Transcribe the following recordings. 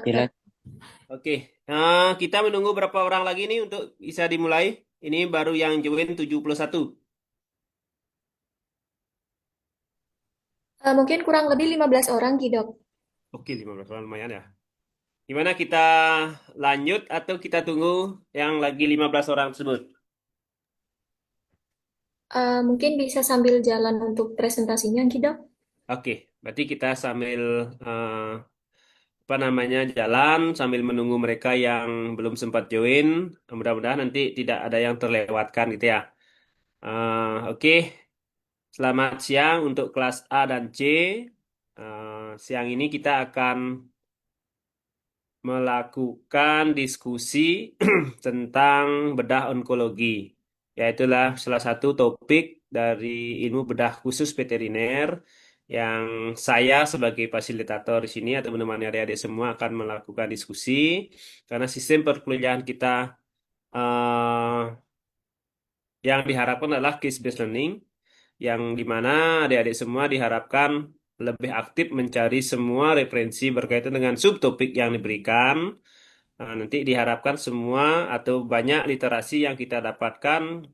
Gila. Oke, kita menunggu berapa orang lagi nih untuk bisa dimulai. Ini baru yang join 71. Mungkin kurang lebih 15 orang, Kidok. Oke, 15 orang lumayan ya. Gimana kita lanjut atau kita tunggu yang lagi 15 orang tersebut? Mungkin bisa sambil jalan untuk presentasinya, Kidok. Oke, berarti kita sambil apa namanya jalan sambil menunggu mereka yang belum sempat join. Mudah-mudahan nanti tidak ada yang terlewatkan gitu ya. Oke, selamat siang untuk kelas A dan C. Siang ini kita akan melakukan diskusi tentang bedah onkologi. Yaitulah salah satu topik dari ilmu bedah khusus veteriner yang saya sebagai fasilitator di sini atau menemani adik-adik semua akan melakukan diskusi karena sistem perkuliahan kita eh, yang diharapkan adalah case based learning yang dimana adik-adik semua diharapkan lebih aktif mencari semua referensi berkaitan dengan subtopik yang diberikan. Nanti diharapkan semua atau banyak literasi yang kita dapatkan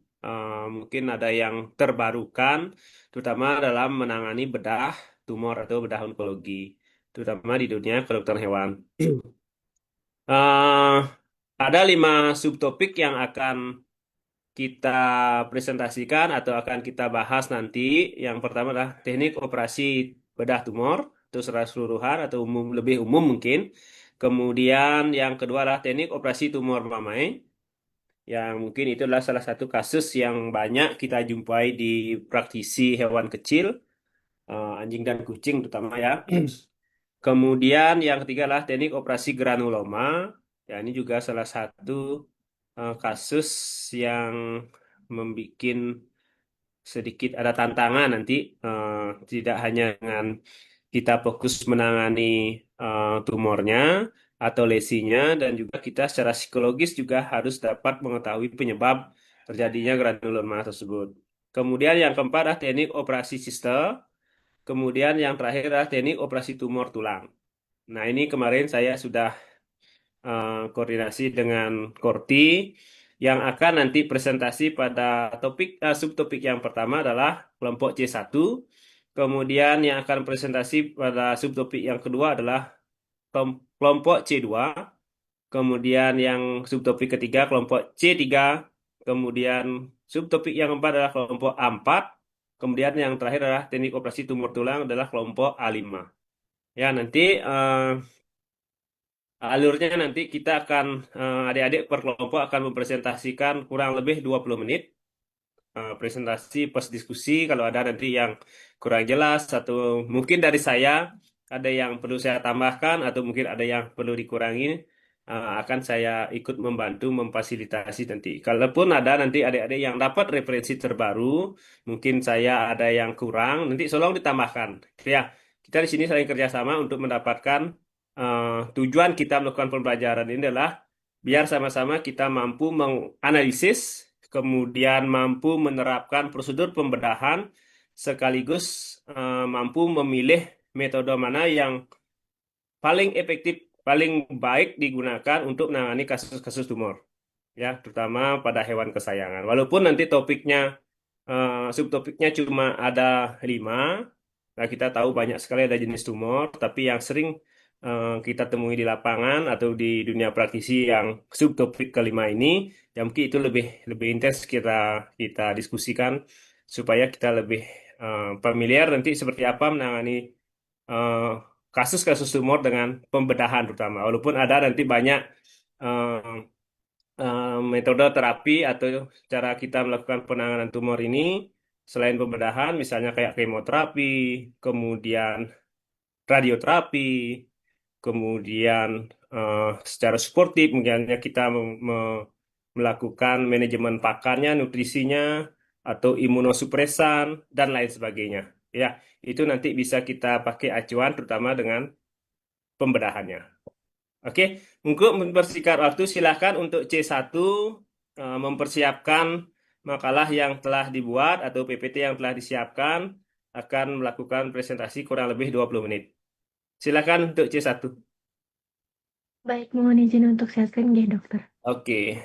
mungkin ada yang terbarukan, terutama dalam menangani bedah tumor atau bedah onkologi, terutama di dunia kedokteran hewan. Eh, ada 5 subtopik yang akan kita presentasikan atau akan kita bahas nanti. Yang pertama adalah teknik operasi bedah tumor, itu secara keseluruhan atau umum, lebih umum mungkin. Kemudian yang kedua adalah teknik operasi tumor mamai, yang mungkin itu adalah salah satu kasus yang banyak kita jumpai di praktisi hewan kecil, anjing dan kucing terutama ya. Kemudian yang ketiga adalah teknik operasi granuloma. Ya, ini juga salah satu kasus yang membuat sedikit ada tantangan nanti, tidak hanya dengan kita fokus menangani tumornya atau lesinya, dan juga kita secara psikologis juga harus dapat mengetahui penyebab terjadinya granuloma tersebut. Kemudian yang keempat adalah teknik operasi sister. Kemudian yang terakhir adalah teknik operasi tumor tulang. Nah, ini kemarin saya sudah koordinasi dengan Korti yang akan nanti presentasi pada subtopik yang pertama adalah kelompok C1, kemudian yang akan presentasi pada subtopik yang kedua adalah kelompok C2, kemudian yang subtopik ketiga kelompok C3, kemudian subtopik yang keempat adalah kelompok A4, kemudian yang terakhir adalah teknik operasi tumor tulang adalah kelompok A5. Ya, nanti alurnya nanti kita akan adik-adik per kelompok akan mempresentasikan kurang lebih 20 menit presentasi pas diskusi. Kalau ada nanti yang kurang jelas atau mungkin dari saya ada yang perlu saya tambahkan atau mungkin ada yang perlu dikurangi, akan saya ikut membantu memfasilitasi nanti. Kalaupun ada nanti adik-adik yang dapat referensi terbaru, mungkin saya ada yang kurang, nanti tolong ditambahkan. Ya, kita di sini saling kerjasama untuk mendapatkan tujuan kita melakukan pembelajaran ini adalah biar sama-sama kita mampu menganalisis, kemudian mampu menerapkan prosedur pembedahan, sekaligus mampu memilih metode mana yang paling efektif, paling baik digunakan untuk menangani kasus-kasus tumor, ya, terutama pada hewan kesayangan. Walaupun nanti topiknya, subtopiknya cuma ada 5, nah kita tahu banyak sekali ada jenis tumor, tapi yang sering kita temui di lapangan atau di dunia praktisi yang subtopik kelima ini, yang mungkin itu lebih lebih intens kita kita diskusikan supaya kita lebih familiar nanti seperti apa menangani eh, kasus-kasus tumor dengan pembedahan terutama. Walaupun ada nanti banyak eh, metode terapi atau cara kita melakukan penanganan tumor ini selain pembedahan, misalnya kayak kemoterapi, kemudian radioterapi, kemudian secara suportif, misalnya kita melakukan manajemen pakannya, nutrisinya, atau imunosupresan, dan lain sebagainya. Ya, itu nanti bisa kita pakai acuan terutama dengan pembedahannya. Oke, untuk mempersingkat waktu, silakan untuk C1 mempersiapkan makalah yang telah dibuat atau PPT yang telah disiapkan, akan melakukan presentasi kurang lebih 20 menit. Silakan untuk C1. Baik, mohon izin untuk share screen ya, dokter. Oke.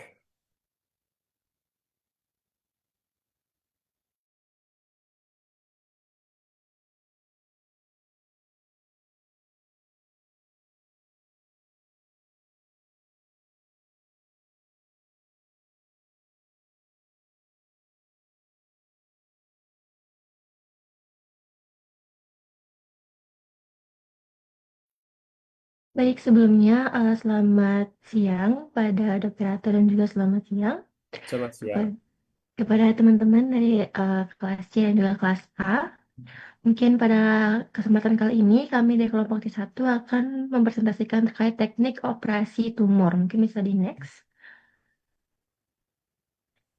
Baik, sebelumnya selamat siang pada Dokter Ato dan juga selamat siang Selamat siang. kepada, kepada teman-teman dari kelas C dan juga kelas A. Mungkin pada kesempatan kali ini kami dari kelompok T1 akan mempresentasikan terkait teknik operasi tumor. Mungkin bisa di next.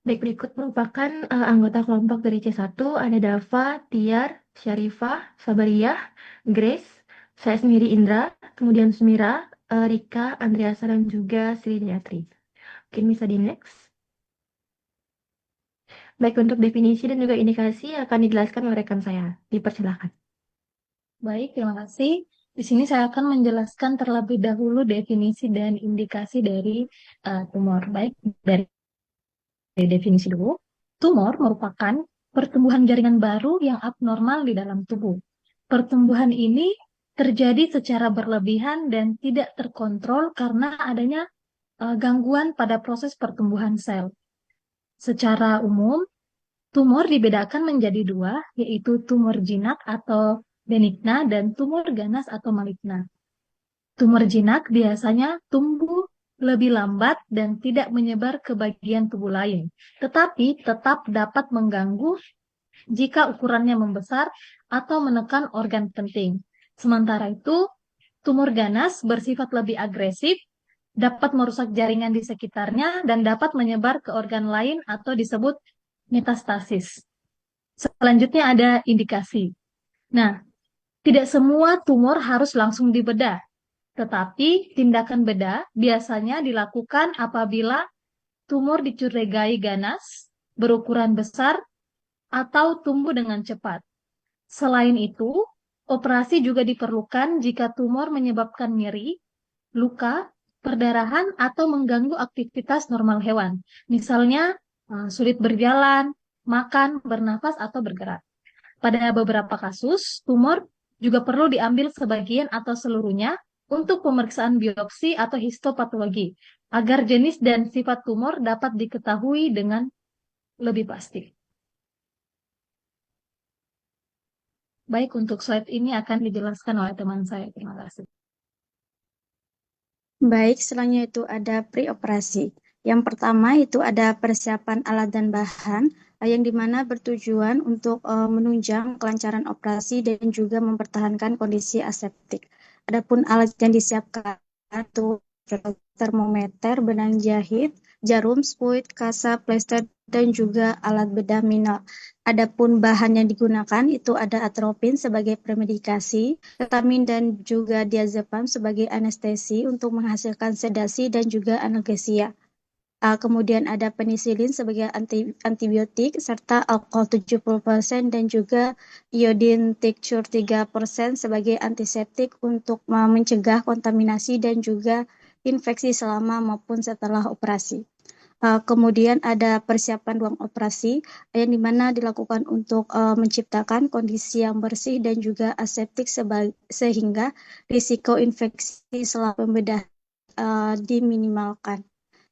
Baik, berikut merupakan anggota kelompok dari C1, ada Dava, Tiar, Syarifah, Sabariyah, Grace, saya sendiri Indra, kemudian Sumira, Rika, Andreasa, dan juga Sri Dayatri. Mungkin bisa di next. Baik, untuk definisi dan juga indikasi akan dijelaskan oleh rekan saya. Dipersilakan. Baik, terima kasih. Di sini saya akan menjelaskan terlebih dahulu definisi dan indikasi dari tumor. Baik, dari definisi dulu. Tumor merupakan pertumbuhan jaringan baru yang abnormal di dalam tubuh. Pertumbuhan ini terjadi secara berlebihan dan tidak terkontrol karena adanya gangguan pada proses pertumbuhan sel. Secara umum, tumor dibedakan menjadi dua, yaitu tumor jinak atau benigna dan tumor ganas atau maligna. Tumor jinak biasanya tumbuh lebih lambat dan tidak menyebar ke bagian tubuh lain, tetapi tetap dapat mengganggu jika ukurannya membesar atau menekan organ penting. Sementara itu, tumor ganas bersifat lebih agresif, dapat merusak jaringan di sekitarnya, dan dapat menyebar ke organ lain atau disebut metastasis. Selanjutnya ada indikasi. Nah, tidak semua tumor harus langsung dibedah, tetapi tindakan bedah biasanya dilakukan apabila tumor dicurigai ganas, berukuran besar, atau tumbuh dengan cepat. Selain itu, operasi juga diperlukan jika tumor menyebabkan nyeri, luka, perdarahan, atau mengganggu aktivitas normal hewan. Misalnya, sulit berjalan, makan, bernafas, atau bergerak. Pada beberapa kasus, tumor juga perlu diambil sebagian atau seluruhnya untuk pemeriksaan biopsi atau histopatologi, agar jenis dan sifat tumor dapat diketahui dengan lebih pasti. Baik, untuk slide ini akan dijelaskan oleh teman saya. Terima kasih. Baik, selanjutnya itu ada pre-operasi. Yang pertama itu ada persiapan alat dan bahan yang dimana bertujuan untuk menunjang kelancaran operasi dan juga mempertahankan kondisi aseptik. Adapun alat yang disiapkan itu termometer, benang jahit, jarum, spuit, kasa, plester, dan juga alat bedah minal. Adapun bahan yang digunakan itu ada atropin sebagai premedikasi, ketamin dan juga diazepam sebagai anestesi untuk menghasilkan sedasi dan juga analgesia. Kemudian ada penisilin sebagai antibiotik serta alkohol 70% dan juga iodin tincture 3% sebagai antiseptik untuk mencegah kontaminasi dan juga infeksi selama maupun setelah operasi. Kemudian ada persiapan ruang operasi yang dimana dilakukan untuk menciptakan kondisi yang bersih dan juga aseptik sehingga risiko infeksi selama pembedahan diminimalkan.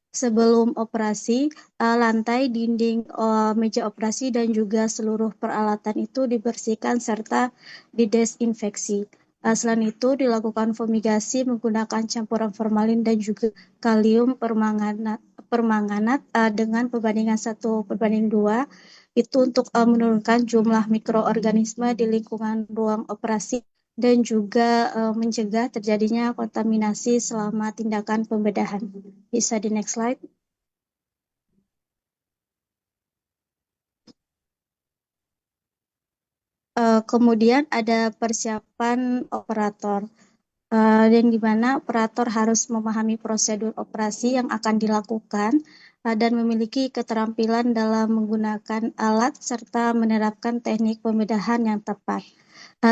Sebelum operasi, lantai, dinding, meja operasi, dan juga seluruh peralatan itu dibersihkan serta didesinfeksi. Selain itu, dilakukan fumigasi menggunakan campuran formalin dan juga kalium permanganat dengan perbandingan 1:2 itu untuk menurunkan jumlah mikroorganisme di lingkungan ruang operasi dan juga mencegah terjadinya kontaminasi selama tindakan pembedahan. Bisa di next slide. Kemudian ada persiapan operator, yang dimana operator harus memahami prosedur operasi yang akan dilakukan dan memiliki keterampilan dalam menggunakan alat serta menerapkan teknik pembedahan yang tepat.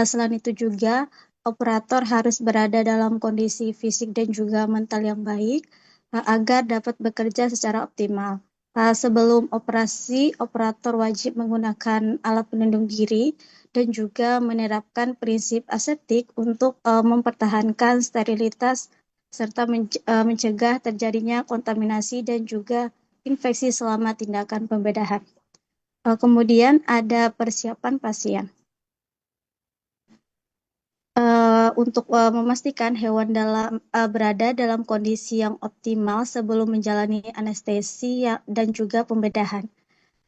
Selain itu juga operator harus berada dalam kondisi fisik dan juga mental yang baik agar dapat bekerja secara optimal. Sebelum operasi, operator wajib menggunakan alat pelindung diri dan juga menerapkan prinsip aseptik untuk mempertahankan sterilitas serta mencegah terjadinya kontaminasi dan juga infeksi selama tindakan pembedahan. Kemudian ada persiapan pasien. Untuk memastikan hewan berada dalam kondisi yang optimal sebelum menjalani anestesi dan juga pembedahan.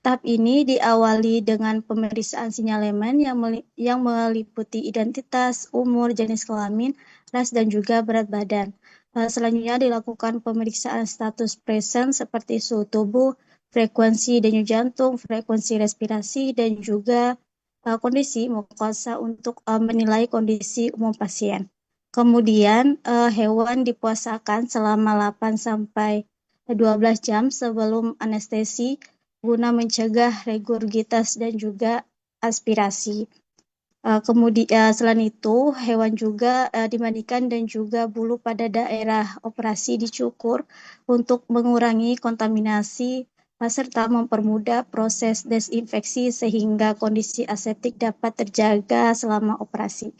Tahap ini diawali dengan pemeriksaan sinyalemen yang meliputi identitas, umur, jenis kelamin, ras, dan juga berat badan. Selanjutnya dilakukan pemeriksaan status present seperti suhu tubuh, frekuensi denyut jantung, frekuensi respirasi, dan juga kondisi mukosa untuk menilai kondisi umum pasien. Kemudian hewan dipuasakan selama 8 sampai 12 jam sebelum anestesi guna mencegah regurgitas dan juga aspirasi. Kemudian selain itu, hewan juga dimandikan dan juga bulu pada daerah operasi dicukur untuk mengurangi kontaminasi serta mempermudah proses desinfeksi sehingga kondisi aseptik dapat terjaga selama operasi.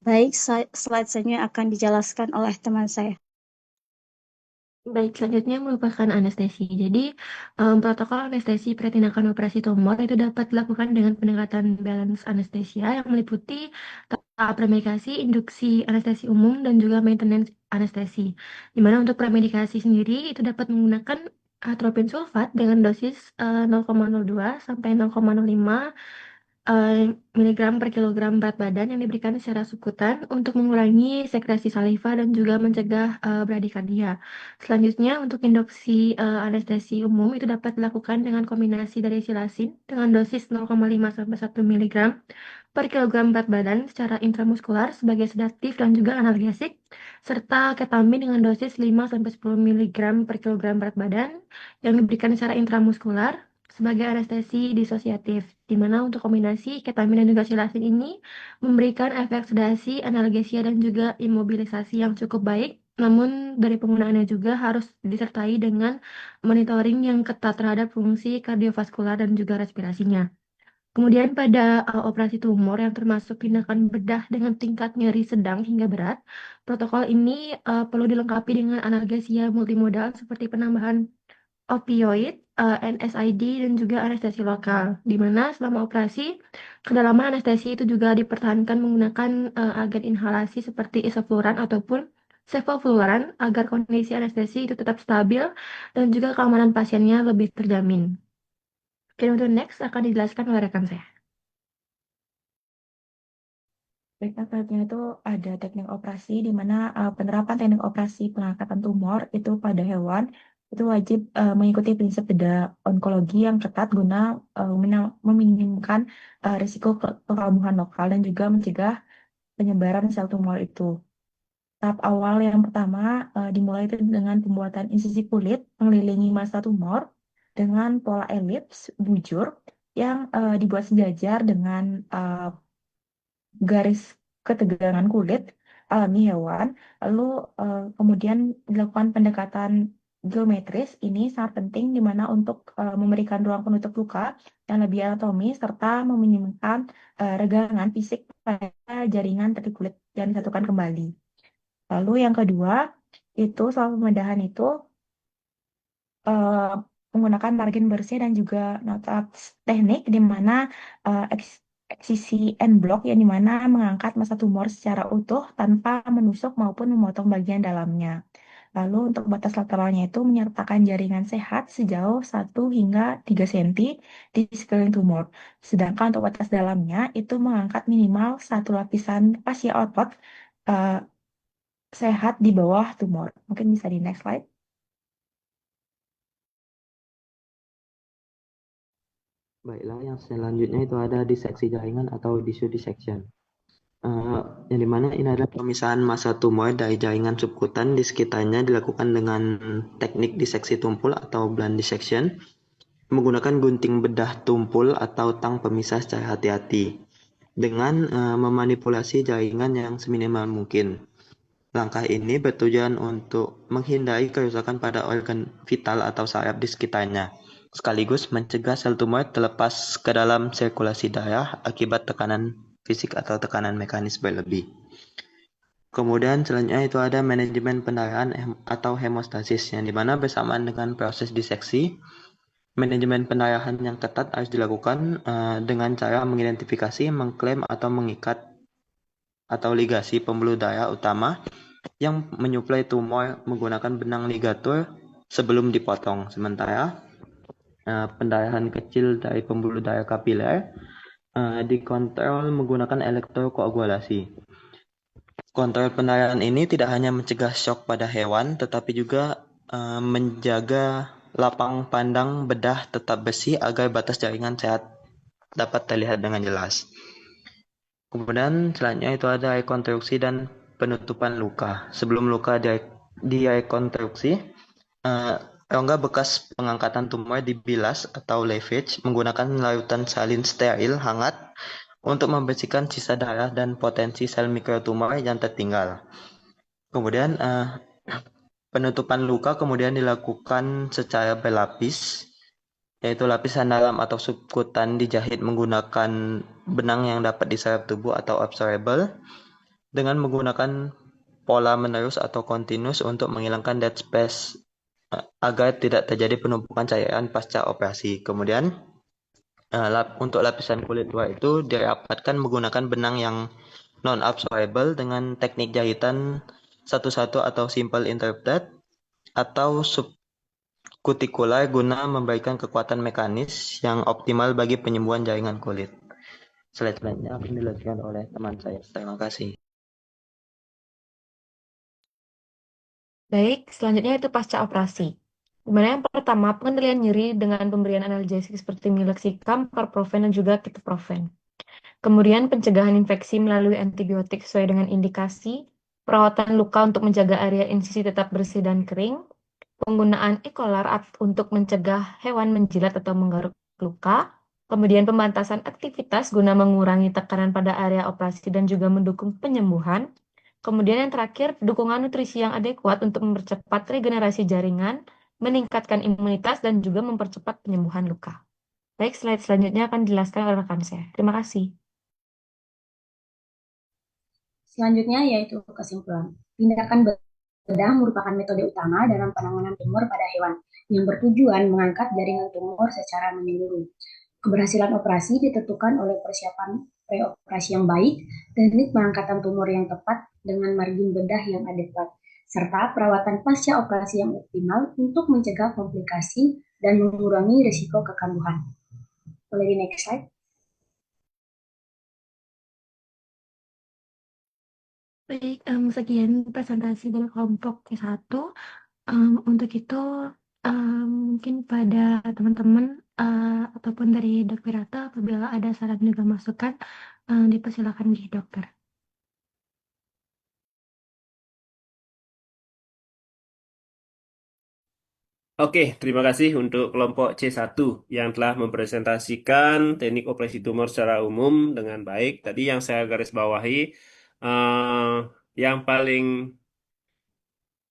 Baik, slide selanjutnya akan dijelaskan oleh teman saya. Baik, selanjutnya merupakan anestesi. Jadi, protokol anestesi pretindakan operasi tumor itu dapat dilakukan dengan pendekatan balance anestesia yang meliputi tahap premedikasi, induksi anestesi umum, dan juga maintenance anestesi. Di mana untuk premedikasi sendiri itu dapat menggunakan atropin sulfat dengan dosis 0,02 sampai 0,05 miligram per kilogram berat badan yang diberikan secara subkutan untuk mengurangi sekresi saliva dan juga mencegah bradikardia. Selanjutnya untuk induksi anestesi umum itu dapat dilakukan dengan kombinasi dari silasin dengan dosis 0,5 sampai 1 miligram per kilogram berat badan secara intramuskular sebagai sedatif dan juga analgesik, serta ketamin dengan dosis 5 sampai 10 miligram per kilogram berat badan yang diberikan secara intramuskular sebagai anestesi disosiatif, di mana untuk kombinasi ketamin dan juga silasin ini memberikan efek sedasi, analgesia, dan juga imobilisasi yang cukup baik. Namun dari penggunaannya juga harus disertai dengan monitoring yang ketat terhadap fungsi kardiovaskular dan juga respirasinya. Kemudian pada operasi tumor yang termasuk tindakan bedah dengan tingkat nyeri sedang hingga berat, protokol ini perlu dilengkapi dengan analgesia multimodal seperti penambahan opioid, NSAID, dan juga anestesi lokal, di mana selama operasi, kedalaman anestesi itu juga dipertahankan menggunakan agen inhalasi seperti isofluran ataupun sevofluran agar kondisi anestesi itu tetap stabil dan juga keamanan pasiennya lebih terjamin. Oke, untuk next akan dijelaskan oleh rekan saya. Baik, selanjutnya itu ada teknik operasi di mana penerapan teknik operasi pengangkatan tumor itu pada hewan itu wajib mengikuti prinsip bedah onkologi yang ketat guna meminimumkan risiko kekambuhan lokal dan juga mencegah penyebaran sel tumor itu. Tahap awal yang pertama dimulai itu dengan pembuatan insisi kulit mengelilingi massa tumor dengan pola elips bujur yang dibuat sejajar dengan garis ketegangan kulit alami hewan, lalu kemudian dilakukan pendekatan geometris. Ini sangat penting di mana untuk memberikan ruang penutup luka yang lebih anatomis serta meminimumkan regangan fisik pada jaringan tepi kulit yang disatukan kembali. Lalu yang kedua, itu selama pembedahan itu menggunakan margin bersih dan juga nota teknik di mana eksisi end block yang dimana mengangkat massa tumor secara utuh tanpa menusuk maupun memotong bagian dalamnya. Lalu untuk batas lateralnya itu menyertakan jaringan sehat sejauh 1 hingga 3 cm di sekeliling tumor. Sedangkan untuk batas dalamnya itu mengangkat minimal 1 lapisan fascia otot sehat di bawah tumor. Mungkin bisa di next slide. Baiklah, yang selanjutnya itu ada diseksi jaringan atau tissue dissection. Yang dimana ini adalah pemisahan massa tumor dari jaringan subkutan di sekitarnya dilakukan dengan teknik diseksi tumpul atau blunt dissection menggunakan gunting bedah tumpul atau tang pemisah secara hati-hati. dengan memanipulasi jaringan yang seminimal mungkin. Langkah ini bertujuan untuk menghindari kerusakan pada organ vital atau saraf di sekitarnya, sekaligus mencegah sel tumor terlepas ke dalam sirkulasi darah akibat tekanan fisik atau tekanan mekanis berlebih. Kemudian selanjutnya itu ada manajemen pendarahan atau hemostasis, yang dimana bersamaan dengan proses diseksi, manajemen pendarahan yang ketat harus dilakukan dengan cara mengidentifikasi, mengklaim, atau mengikat atau ligasi pembuluh darah utama yang menyuplai tumor menggunakan benang ligatur sebelum dipotong. Sementara pendarahan kecil dari pembuluh darah kapiler dikontrol menggunakan elektrokoagulasi. Kontrol pendarahan ini tidak hanya mencegah shock pada hewan, tetapi juga menjaga lapang pandang bedah tetap bersih agar batas jaringan sehat dapat terlihat dengan jelas. Kemudian selanjutnya itu ada rekonstruksi dan penutupan luka. Sebelum luka direkonstruksi, rongga bekas pengangkatan tumor dibilas atau lavage menggunakan larutan salin steril hangat untuk membersihkan sisa darah dan potensi sel mikrotumor yang tertinggal. Kemudian penutupan luka kemudian dilakukan secara berlapis, yaitu lapisan dalam atau subkutan dijahit menggunakan benang yang dapat diserap tubuh atau absorbable dengan menggunakan pola menerus atau continuous untuk menghilangkan dead space agar tidak terjadi penumpukan cairan pasca operasi. Kemudian untuk lapisan kulit luar itu dirapatkan menggunakan benang yang non-absorbable dengan teknik jahitan satu-satu atau simple interrupted atau subkutikular guna memberikan kekuatan mekanis yang optimal bagi penyembuhan jaringan kulit. Slide selanjutnya akan dilanjutkan oleh teman saya. Terima kasih. Baik, selanjutnya itu pasca operasi. Dimana yang pertama, pengendalian nyeri dengan pemberian analgesik seperti milexicam, carprofen, dan juga ketoprofen. Kemudian pencegahan infeksi melalui antibiotik sesuai dengan indikasi, perawatan luka untuk menjaga area insisi tetap bersih dan kering, penggunaan E-collar untuk mencegah hewan menjilat atau menggaruk luka, kemudian pembatasan aktivitas guna mengurangi tekanan pada area operasi dan juga mendukung penyembuhan. Kemudian yang terakhir, dukungan nutrisi yang adekuat untuk mempercepat regenerasi jaringan, meningkatkan imunitas, dan juga mempercepat penyembuhan luka. Baik, slide selanjutnya akan dijelaskan oleh rekan saya. Terima kasih. Selanjutnya yaitu kesimpulan. Tindakan bedah merupakan metode utama dalam penanganan tumor pada hewan yang bertujuan mengangkat jaringan tumor secara menyeluruh. Keberhasilan operasi ditentukan oleh persiapan preoperasi yang baik, teknik pengangkatan tumor yang tepat dengan margin bedah yang adekuat, serta perawatan pasca operasi yang optimal untuk mencegah komplikasi dan mengurangi risiko kekambuhan. Boleh di next slide. Baik, sekian presentasi dari kelompok C1. Untuk itu, mungkin pada teman-teman ataupun dari Dok Wirata, apabila ada saran juga masukan, dipersilakan di dokter. Oke, terima kasih untuk kelompok C1 yang telah mempresentasikan teknik operasi tumor secara umum dengan baik. Tadi yang saya garis bawahi, yang paling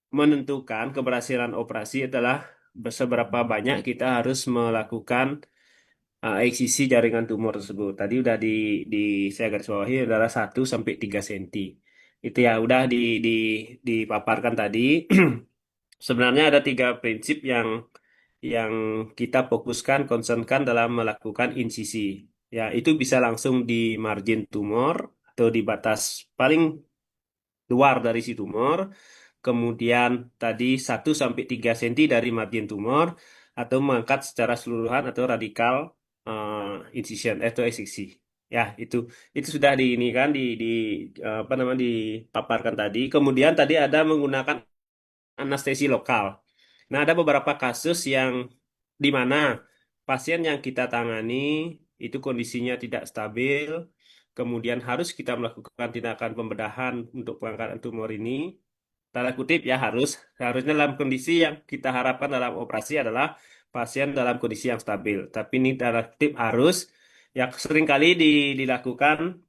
menentukan keberhasilan operasi adalah seberapa banyak kita harus melakukan eksisi jaringan tumor tersebut. Tadi udah saya garis bawahi adalah 1-3 cm. Itu ya udah dipaparkan tadi. Sebenarnya ada 3 prinsip yang kita fokuskan, concernkan dalam melakukan insisi. Ya, itu bisa langsung di margin tumor atau di batas paling luar dari si tumor. Kemudian tadi 1-3 cm dari margin tumor atau mengangkat secara keseluruhan atau radikal incision atau eksiksi. Ya, itu sudah ini kan apa namanya dipaparkan tadi. Kemudian tadi ada menggunakan anestesi lokal. Nah, ada beberapa kasus yang di mana pasien yang kita tangani itu kondisinya tidak stabil, kemudian harus kita melakukan tindakan pembedahan untuk pengangkatan tumor ini. Tanda kutip ya harusnya dalam kondisi yang kita harapkan dalam operasi adalah pasien dalam kondisi yang stabil. Tapi ini tanda kutip harus yang seringkali dilakukan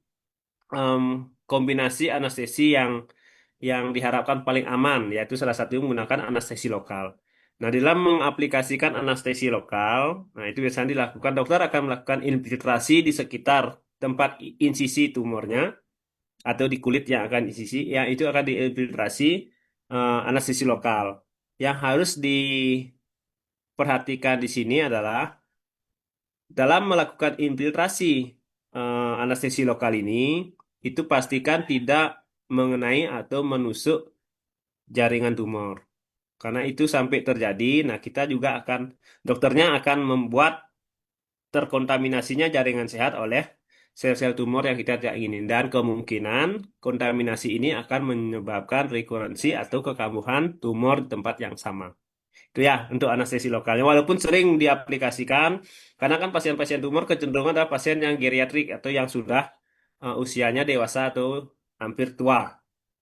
kombinasi anestesi yang diharapkan paling aman, yaitu salah satu menggunakan anestesi lokal. Nah, dalam mengaplikasikan anestesi lokal, nah itu biasanya dilakukan, dokter akan melakukan infiltrasi di sekitar tempat insisi tumornya atau di kulit yang akan insisi, yang itu akan diinfiltrasi anestesi lokal. Yang harus diperhatikan di sini adalah dalam melakukan infiltrasi anestesi lokal ini, itu pastikan tidak mengenai atau menusuk jaringan tumor. Karena itu sampai terjadi, nah kita juga dokternya akan membuat terkontaminasinya jaringan sehat oleh sel-sel tumor yang kita tidak ingin. Dan kemungkinan kontaminasi ini akan menyebabkan rekurensi atau kekambuhan tumor di tempat yang sama. Itu ya untuk anestesi lokalnya. Walaupun sering diaplikasikan, karena kan pasien-pasien tumor kecenderungan adalah pasien yang geriatrik atau yang sudah usianya dewasa atau hampir tua.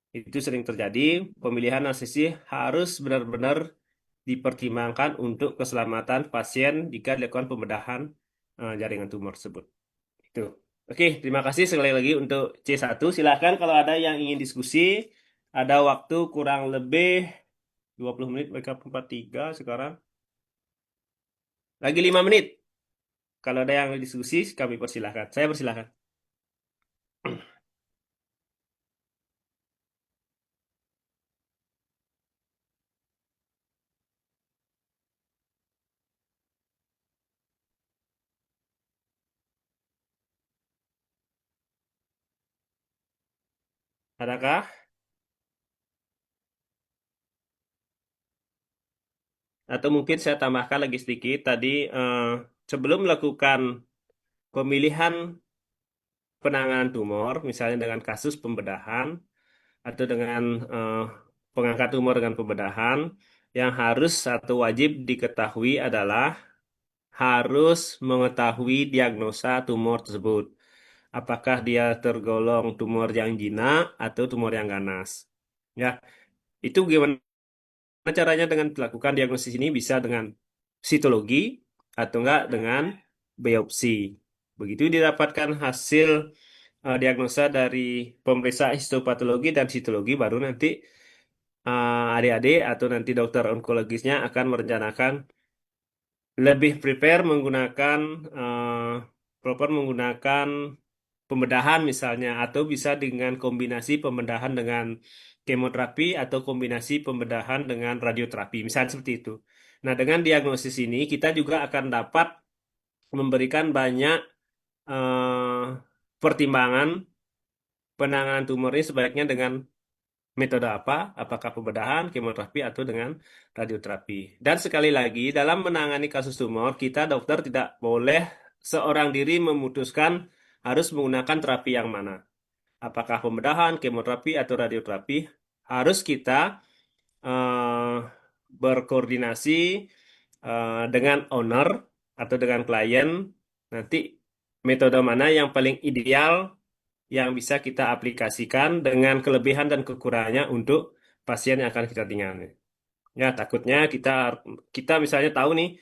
Itu sering terjadi. Pemilihan anestesi harus benar-benar dipertimbangkan untuk keselamatan pasien jika dilakukan pembedahan jaringan tumor tersebut. Itu. Oke, terima kasih sekali lagi untuk C1. Silakan kalau ada yang ingin diskusi. Ada waktu kurang lebih 20 menit, mereka 43 sekarang. Lagi 5 menit. Kalau ada yang diskusi, kami persilahkan. Saya persilahkan. Adakah? Atau mungkin saya tambahkan lagi sedikit. Tadi sebelum melakukan pemilihan penanganan tumor, misalnya dengan kasus pembedahan atau dengan pengangkat tumor dengan pembedahan, yang harus atau wajib diketahui adalah harus mengetahui diagnosa tumor tersebut. Apakah dia tergolong tumor yang jinak atau tumor yang ganas. Ya, itu gimana caranya dengan dilakukan diagnosis ini? Bisa dengan sitologi atau enggak dengan biopsi. Begitu didapatkan hasil diagnosa dari pemeriksa histopatologi dan sitologi, baru nanti adik-adik atau nanti dokter onkologisnya akan merencanakan lebih prepare menggunakan pembedahan misalnya, atau bisa dengan kombinasi pembedahan dengan kemoterapi atau kombinasi pembedahan dengan radioterapi, misalnya seperti itu. Nah, dengan diagnosis ini kita juga akan dapat memberikan banyak pertimbangan penanganan tumor ini sebaiknya dengan metode apa, apakah pembedahan, kemoterapi, atau dengan radioterapi. Dan sekali lagi, dalam menangani kasus tumor, kita dokter tidak boleh seorang diri memutuskan harus menggunakan terapi yang mana. Apakah pembedahan, kemoterapi, atau radioterapi, harus kita berkoordinasi dengan owner atau dengan klien, nanti metode mana yang paling ideal yang bisa kita aplikasikan dengan kelebihan dan kekurangannya untuk pasien yang akan kita tinggali. Ya, takutnya kita misalnya tahu nih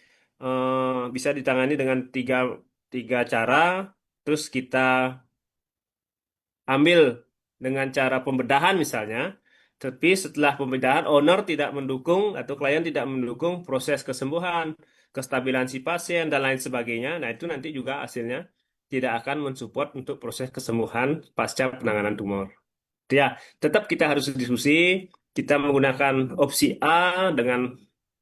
bisa ditangani dengan tiga cara, terus kita ambil dengan cara pembedahan misalnya, tapi setelah pembedahan owner tidak mendukung atau klien tidak mendukung proses kesembuhan, kestabilan si pasien dan lain sebagainya. Nah, itu nanti juga hasilnya tidak akan mensupport untuk proses kesembuhan pasca penanganan tumor. Ya, tetap kita harus diskusi. Kita menggunakan opsi A dengan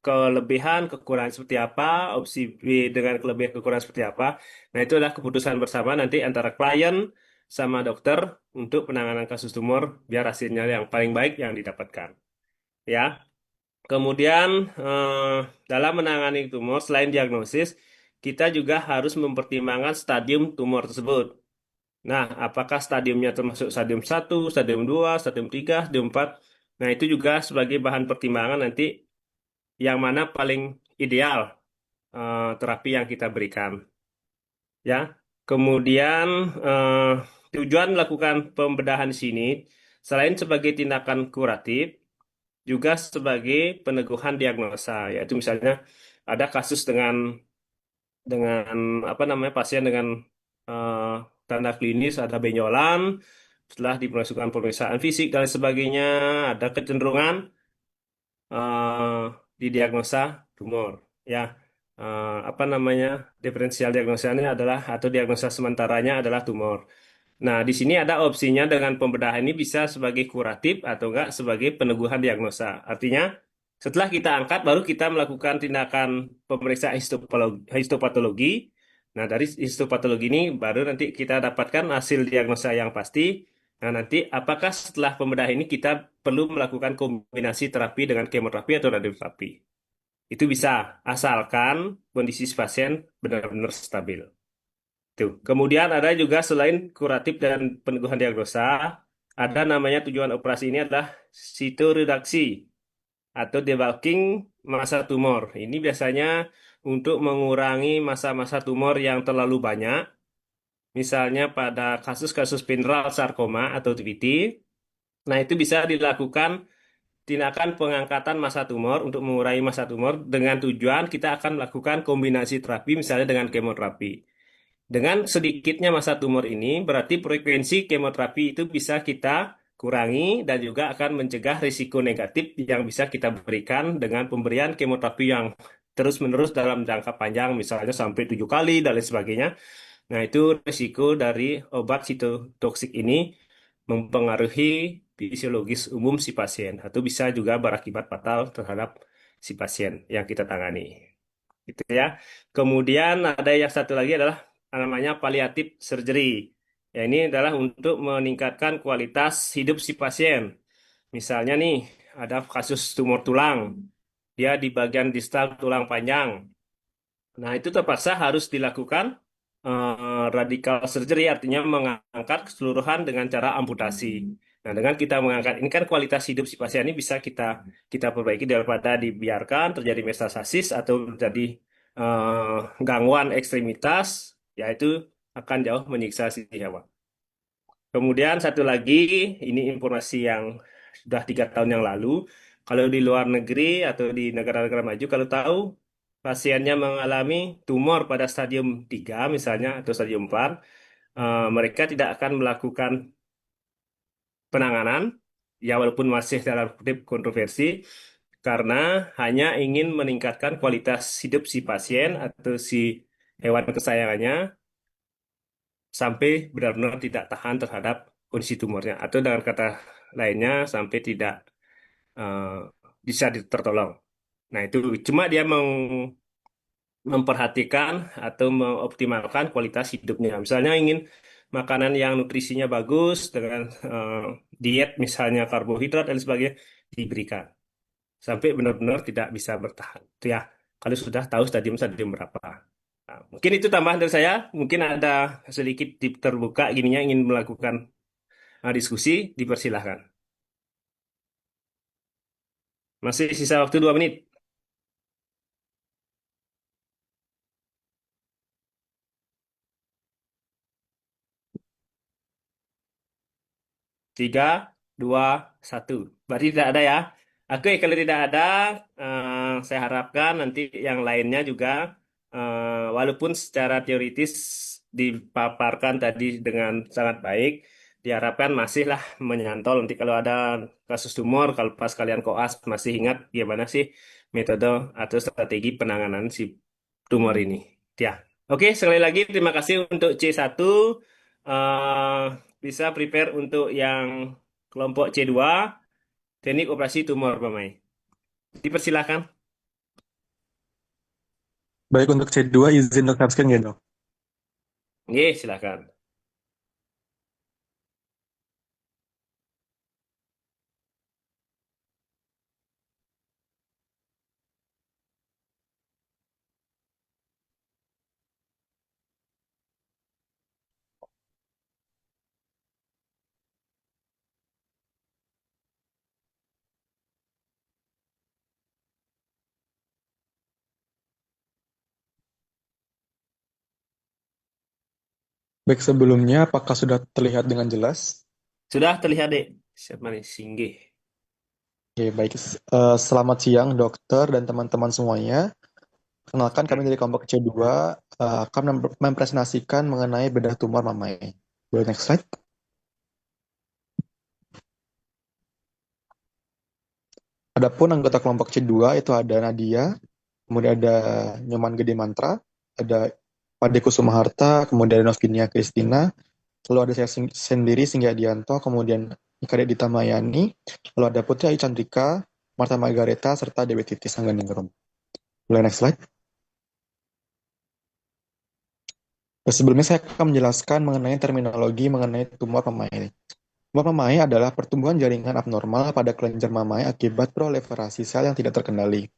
kelebihan, kekurangan seperti apa, opsi B dengan kelebihan, kekurangan seperti apa. Nah, itu adalah keputusan bersama nanti antara klien sama dokter untuk penanganan kasus tumor, biar hasilnya yang paling baik yang didapatkan. Ya, kemudian dalam menangani tumor, selain diagnosis, kita juga harus mempertimbangkan stadium tumor tersebut. Nah, apakah stadiumnya termasuk stadium 1, stadium 2, stadium 3, stadium 4? Nah, itu juga sebagai bahan pertimbangan nanti yang mana paling ideal terapi yang kita berikan. Ya, kemudian tujuan melakukan pembedahan di sini selain sebagai tindakan kuratif, juga sebagai peneguhan diagnosa, yaitu misalnya ada kasus dengan apa namanya pasien dengan tanda klinis ada benjolan, setelah dimasukkan pemeriksaan fisik dan sebagainya, ada kecenderungan didiagnosa tumor. Ya, apa namanya, diferensial diagnosanya adalah atau diagnosa sementaranya adalah tumor. Nah, di sini ada opsinya dengan pembedahan ini bisa sebagai kuratif atau enggak sebagai peneguhan diagnosa. Artinya, setelah kita angkat, baru kita melakukan tindakan pemeriksaan histopatologi. Nah, dari histopatologi ini baru nanti kita dapatkan hasil diagnosa yang pasti. Nah, nanti apakah setelah pembedahan ini kita perlu melakukan kombinasi terapi dengan kemoterapi atau radioterapi? Itu bisa, asalkan kondisi pasien benar-benar stabil. Tuh. Kemudian ada juga selain kuratif dan peneguhan diagnosa, ada namanya tujuan operasi ini adalah sitoreduksi atau debulking massa tumor. Ini biasanya untuk mengurangi massa-massa tumor yang terlalu banyak. Misalnya pada kasus-kasus mineral sarkoma atau TBT, nah itu bisa dilakukan tindakan pengangkatan massa tumor untuk mengurangi massa tumor dengan tujuan kita akan melakukan kombinasi terapi misalnya dengan kemoterapi. Dengan sedikitnya massa tumor ini, berarti frekuensi kemoterapi itu bisa kita kurangi dan juga akan mencegah risiko negatif yang bisa kita berikan dengan pemberian kemoterapi yang terus-menerus dalam jangka panjang, misalnya sampai 7 kali dan lain sebagainya. Nah, itu risiko dari obat sitotoksik ini mempengaruhi fisiologis umum si pasien atau bisa juga berakibat fatal terhadap si pasien yang kita tangani. Gitu ya. Kemudian ada yang satu lagi adalah namanya palliative surgery. Ya, ini adalah untuk meningkatkan kualitas hidup si pasien. Misalnya nih, ada kasus tumor tulang. Dia di bagian distal tulang panjang. Nah, itu terpaksa harus dilakukan radical surgery, artinya mengangkat keseluruhan dengan cara amputasi. Nah, dengan kita mengangkat ini kan kualitas hidup si pasien ini bisa kita perbaiki daripada dibiarkan terjadi metastasis atau terjadi gangguan ekstremitas, yaitu akan jauh menyiksa si hewan. Kemudian satu lagi, ini informasi yang sudah 3 tahun yang lalu. Kalau di luar negeri atau di negara-negara maju, kalau tahu pasiennya mengalami tumor pada stadium 3 misalnya atau stadium 4, mereka tidak akan melakukan penanganan, ya walaupun masih dalam kutip kontroversi, karena hanya ingin meningkatkan kualitas hidup si pasien atau si hewan kesayangannya sampai benar-benar tidak tahan terhadap kondisi tumornya, atau dengan kata lainnya sampai tidak eh, bisa tertolong. Nah, itu cuma dia memperhatikan atau mengoptimalkan kualitas hidupnya. Misalnya ingin makanan yang nutrisinya bagus dengan diet misalnya karbohidrat dan sebagainya diberikan sampai benar-benar tidak bisa bertahan. Itu ya, kalau sudah tahu stadium-stadium berapa. Nah, mungkin itu tambahan dari saya. Mungkin ada sedikit tip terbuka gininya ingin melakukan diskusi, dipersilahkan. Masih sisa waktu 2 menit. Tiga, dua, satu. Berarti tidak ada ya. Oke, kalau tidak ada, saya harapkan nanti yang lainnya juga, walaupun secara teoritis dipaparkan tadi dengan sangat baik, diharapkan masihlah menyantol. Nanti kalau ada kasus tumor, kalau pas kalian koas masih ingat gimana sih metode atau strategi penanganan si tumor ini. Ya, oke, sekali lagi terima kasih untuk C1. eh, bisa prepare untuk yang kelompok C2, teknik operasi tumor pemain. Dipersilakan. Baik, untuk C2 izin dok teruskan ya dok. Oke, silakan. Baik, sebelumnya apakah sudah terlihat dengan jelas? Sudah terlihat, Dek. Siapa nih? Singgih. Oke, baik. Selamat siang dokter dan teman-teman semuanya. Kenalkan kami dari kelompok C2 akan mempresentasikan mengenai bedah tumor mamai. Boleh next slide? Adapun anggota kelompok C2 itu ada Nadia, kemudian ada Nyoman Gede Mantra, ada Pade Kusumaharta, kemudian ada Novinia Kristina, lalu ada saya sendiri Singgih Adianto, kemudian Ika Dita Mayani, lalu ada Putri Ayu Chandrika, Marta Margareta, serta Dewi Titis Angganingrum. Boleh next slide. Sebelumnya saya akan menjelaskan mengenai terminologi mengenai tumor mamai. Tumor mamai adalah pertumbuhan jaringan abnormal pada kelenjar mamai akibat proliferasi sel yang tidak terkendali.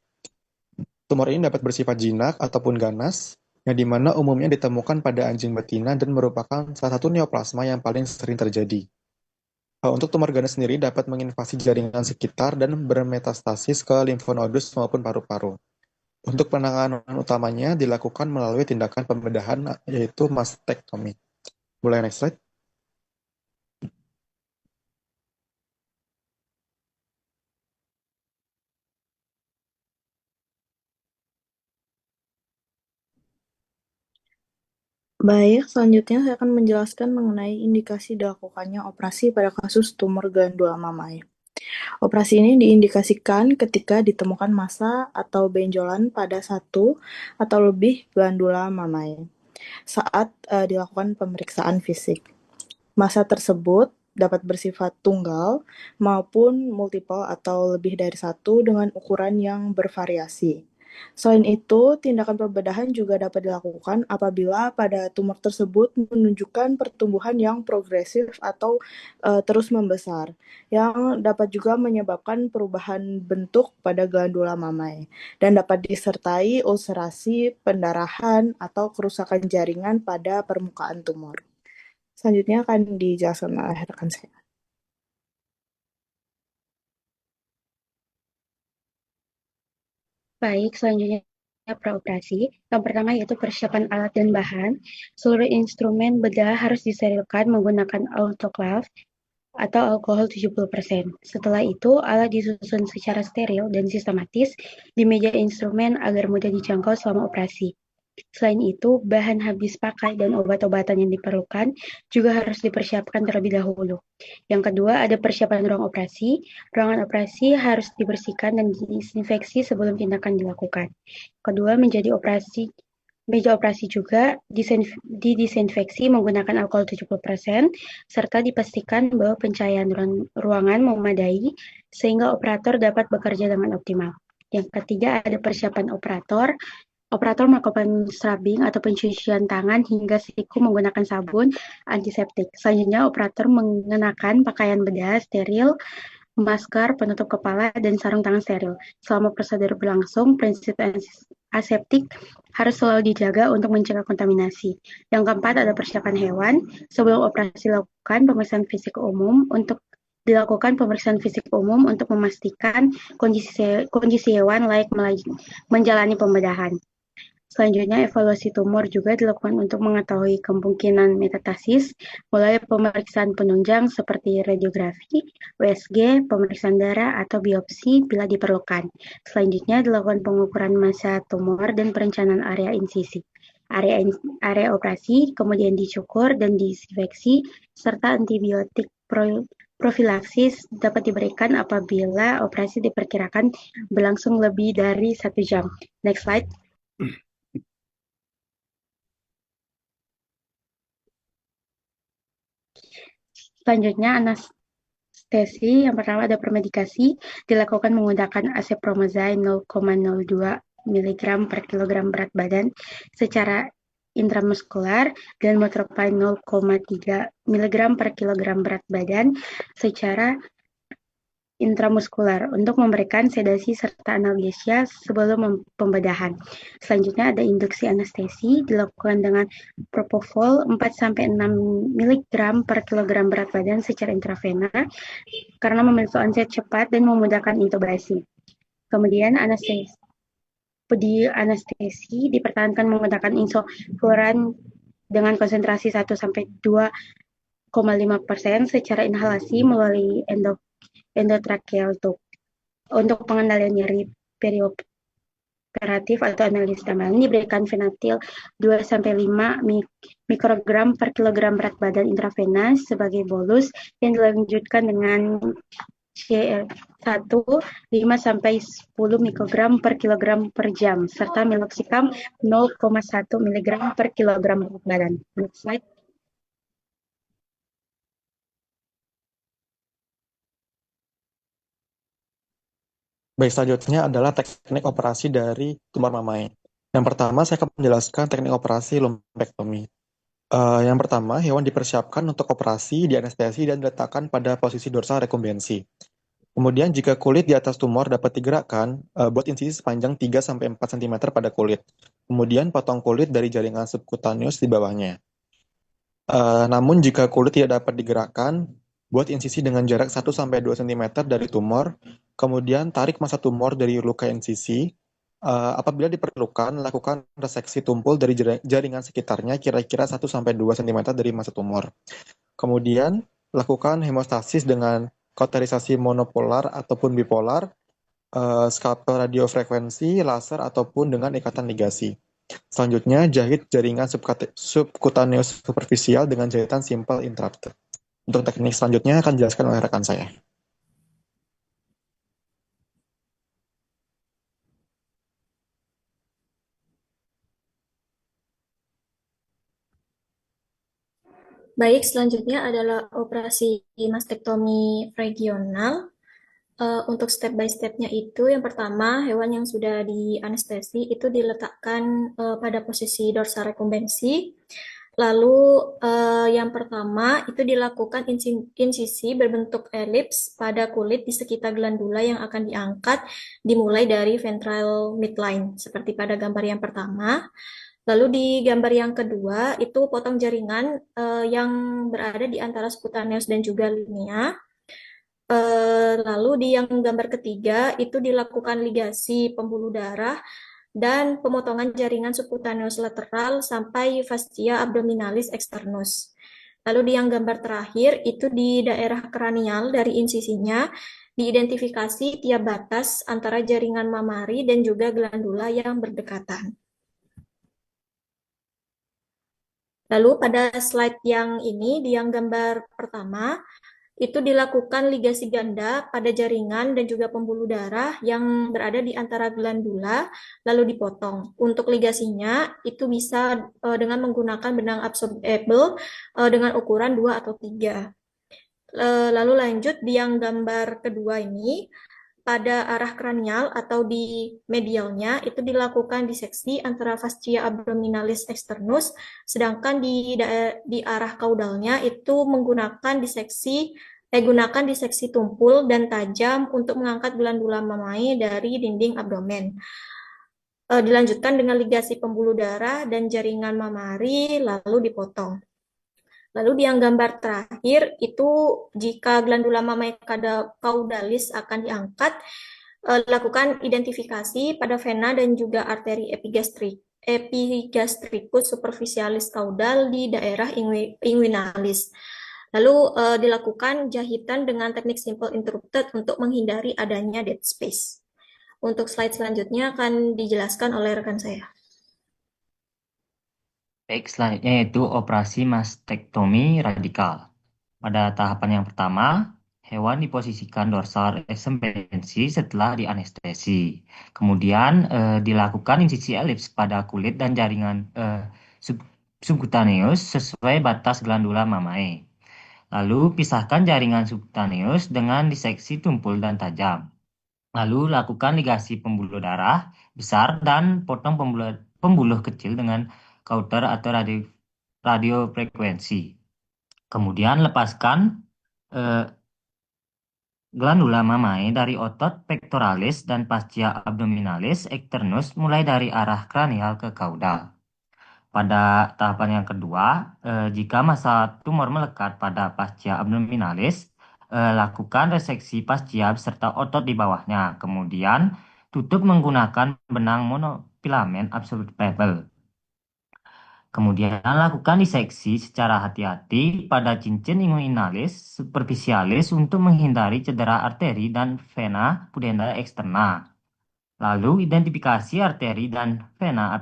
Tumor ini dapat bersifat jinak ataupun ganas, yang dimana umumnya ditemukan pada anjing betina dan merupakan salah satu neoplasma yang paling sering terjadi. Untuk tumor ganas sendiri dapat menginvasi jaringan sekitar dan bermetastasis ke limfonodus maupun paru-paru. Untuk penanganan utamanya dilakukan melalui tindakan pembedahan, yaitu mastektomi. Boleh next slide. Baik, selanjutnya saya akan menjelaskan mengenai indikasi dilakukannya operasi pada kasus tumor glandula mamai. Operasi ini diindikasikan ketika ditemukan massa atau benjolan pada satu atau lebih glandula mamai saat dilakukan pemeriksaan fisik. Massa tersebut dapat bersifat tunggal maupun multiple atau lebih dari satu dengan ukuran yang bervariasi. Selain itu, tindakan pembedahan juga dapat dilakukan apabila pada tumor tersebut menunjukkan pertumbuhan yang progresif atau terus membesar, yang dapat juga menyebabkan perubahan bentuk pada glandula mamai, dan dapat disertai ulcerasi, pendarahan, atau kerusakan jaringan pada permukaan tumor. Selanjutnya akan dijelaskan oleh rekan saya. Baik, selanjutnya praoperasi. Yang pertama yaitu persiapan alat dan bahan. Seluruh instrumen bedah harus disterilkan menggunakan autoclave atau alkohol 70%. Setelah itu, alat disusun secara steril dan sistematis di meja instrumen agar mudah dijangkau selama operasi. Selain itu, bahan habis pakai dan obat-obatan yang diperlukan juga harus dipersiapkan terlebih dahulu. Yang kedua, ada persiapan ruang operasi. Ruangan operasi harus dibersihkan dan disinfeksi sebelum tindakan dilakukan. Kedua, meja operasi juga didisinfeksi menggunakan alkohol 70%, serta dipastikan bahwa pencahayaan ruangan memadai sehingga operator dapat bekerja dengan optimal. Yang ketiga, ada persiapan operator. Operator melakukan scrubbing atau pencucian tangan hingga siku menggunakan sabun antiseptik. Selanjutnya, operator mengenakan pakaian bedah steril, masker, penutup kepala, dan sarung tangan steril. Selama prosedur berlangsung, prinsip aseptik harus selalu dijaga untuk mencegah kontaminasi. Yang keempat, ada persiapan hewan. Sebelum operasi dilakukan pemeriksaan fisik umum untuk memastikan kondisi hewan layak menjalani pembedahan. Selanjutnya, evaluasi tumor juga dilakukan untuk mengetahui kemungkinan metastasis, mulai pemeriksaan penunjang seperti radiografi, USG, pemeriksaan darah, atau biopsi bila diperlukan. Selanjutnya, dilakukan pengukuran massa tumor dan perencanaan area insisi. Area operasi kemudian dicukur dan disinfeksi, serta antibiotik profilaksis dapat diberikan apabila operasi diperkirakan berlangsung lebih dari 1 jam. Next slide. Selanjutnya, anestesi. Yang pertama ada premedikasi, dilakukan menggunakan acepromazine 0,02 mg per kilogram berat badan secara intramuskular dan metropine 0,3 mg per kilogram berat badan secara intramuskular untuk memberikan sedasi serta analgesia sebelum pembedahan. Selanjutnya ada induksi anestesi, dilakukan dengan propofol 4-6 mg per kilogram berat badan secara intravena karena memiliki onset cepat dan memudahkan intubasi. Kemudian anestesi dipertahankan menggunakan isofluoran dengan konsentrasi 1-2,5% secara inhalasi melalui endotracheal tube. Untuk pengendalian nyeri perioperatif atau analisis tambahan diberikan fenatil 2-5 mikrogram per kilogram berat badan intravena sebagai bolus yang dilanjutkan dengan C1 5 sampai 10 mikrogram per kilogram per jam serta meloxicam 0,1 miligram per kilogram berat badan. Next slide. Baik, selanjutnya adalah teknik operasi dari tumor mamai. Yang pertama, saya akan menjelaskan teknik operasi lumpektomi. Yang pertama, hewan dipersiapkan untuk operasi, dianestesi, dan diletakkan pada posisi dorsal rekumbensi. Kemudian, jika kulit di atas tumor dapat digerakkan, buat insisi sepanjang 3-4 cm pada kulit. Kemudian, potong kulit dari jaringan subkutaneus di bawahnya. Namun, jika kulit tidak dapat digerakkan, buat insisi dengan jarak 1-2 cm dari tumor, kemudian tarik massa tumor dari luka insisi. Apabila diperlukan, lakukan reseksi tumpul dari jaringan sekitarnya kira-kira 1-2 cm dari massa tumor. Kemudian, lakukan hemostasis dengan kauterisasi monopolar ataupun bipolar, skalpel radiofrekuensi, laser, ataupun dengan ikatan ligasi. Selanjutnya, jahit jaringan subkutaneus superficial dengan jahitan simple interrupted. Untuk teknik selanjutnya akan dijelaskan oleh rekan saya. Baik, selanjutnya adalah operasi mastektomi regional. Untuk step by step-nya itu, yang pertama, hewan yang sudah dianestesi itu diletakkan pada posisi dorsal rekumbensi. Lalu yang pertama itu dilakukan insisi berbentuk elips pada kulit di sekitar glandula yang akan diangkat dimulai dari ventral midline seperti pada gambar yang pertama. Lalu di gambar yang kedua itu potong jaringan yang berada di antara subkutaneus dan juga linea. Lalu di yang gambar ketiga itu dilakukan ligasi pembuluh darah dan pemotongan jaringan subkutaneus lateral sampai fascia abdominalis externus. Lalu di yang gambar terakhir itu di daerah kranial dari insisinya diidentifikasi tiap batas antara jaringan mamari dan juga glandula yang berdekatan. Lalu pada slide yang ini, di yang gambar pertama, itu dilakukan ligasi ganda pada jaringan dan juga pembuluh darah yang berada di antara glandula, lalu dipotong. Untuk ligasinya, itu bisa dengan menggunakan benang absorbable dengan ukuran 2 atau 3. Lalu lanjut di yang gambar kedua ini, pada arah kranial atau di medialnya itu dilakukan diseksi antara fascia abdominalis externus, sedangkan di arah kaudalnya itu gunakan diseksi tumpul dan tajam untuk mengangkat glandula mammae dari dinding abdomen. Dilanjutkan dengan ligasi pembuluh darah dan jaringan mamari lalu dipotong. Lalu di yang gambar terakhir itu jika glandula mammae caudalis akan diangkat, lakukan identifikasi pada vena dan juga arteri epigastricus superficialis caudal di daerah inguinalis. Lalu dilakukan jahitan dengan teknik simple interrupted untuk menghindari adanya dead space. Untuk slide selanjutnya akan dijelaskan oleh rekan saya. Baik, selanjutnya yaitu operasi mastektomi radikal. Pada tahapan yang pertama, hewan diposisikan dorsal rekumbensi setelah dianestesi. Kemudian dilakukan insisi elips pada kulit dan jaringan subkutaneus sesuai batas glandula mammae. Lalu pisahkan jaringan subkutaneus dengan diseksi tumpul dan tajam. Lalu lakukan ligasi pembuluh darah besar dan potong pembuluh kecil dengan kauter atau radiofrekuensi. Kemudian lepaskan glandula mammae dari otot pectoralis dan fascia abdominalis externus mulai dari arah kranial ke kaudal. Pada tahapan yang kedua, jika massa tumor melekat pada fascia abdominalis, lakukan reseksi fascia serta otot di bawahnya. Kemudian tutup menggunakan benang monofilament absorbable. Kemudian lakukan diseksi secara hati-hati pada cincin inguinalis superficialis untuk menghindari cedera arteri dan vena pudenda externa. Lalu identifikasi arteri dan vena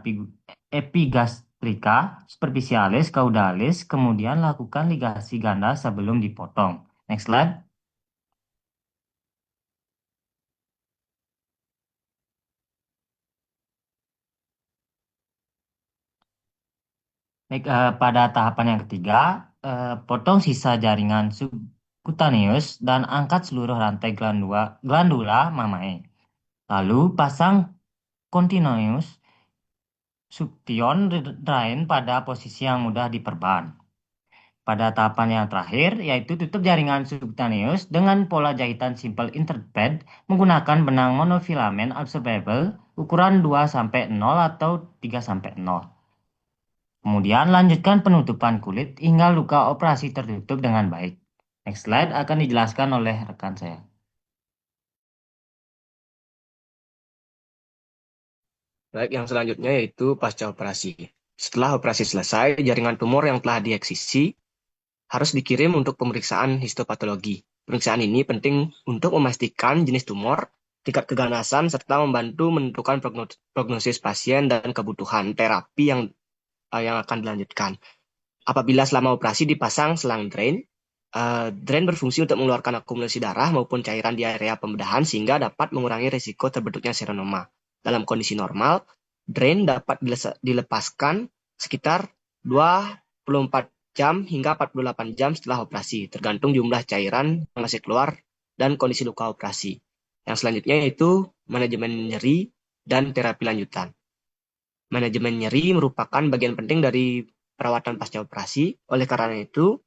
epigastrika superficialis caudalis, kemudian lakukan ligasi ganda sebelum dipotong. Next slide. Baik, pada tahapan yang ketiga, potong sisa jaringan subkutaneus dan angkat seluruh rantai glandula mamae. Lalu pasang continuous suction drain pada posisi yang mudah diperban. Pada tahapan yang terakhir, yaitu tutup jaringan subcutaneous dengan pola jahitan simple interpad menggunakan benang monofilament absorbable ukuran 2-0 atau 3-0. Kemudian lanjutkan penutupan kulit hingga luka operasi tertutup dengan baik. Next slide akan dijelaskan oleh rekan saya. Baik, yang selanjutnya yaitu pasca operasi. Setelah operasi selesai, jaringan tumor yang telah dieksisi harus dikirim untuk pemeriksaan histopatologi. Pemeriksaan ini penting untuk memastikan jenis tumor, tingkat keganasan, serta membantu menentukan prognosis pasien dan kebutuhan terapi yang akan dilanjutkan. Apabila selama operasi dipasang selang drain, drain berfungsi untuk mengeluarkan akumulasi darah maupun cairan di area pembedahan sehingga dapat mengurangi risiko terbentuknya seronoma. Dalam kondisi normal, drain dapat dilepaskan sekitar 24 jam hingga 48 jam setelah operasi, tergantung jumlah cairan yang masih keluar dan kondisi luka operasi. Yang selanjutnya yaitu manajemen nyeri dan terapi lanjutan. Manajemen nyeri merupakan bagian penting dari perawatan pasca operasi, oleh karena itu,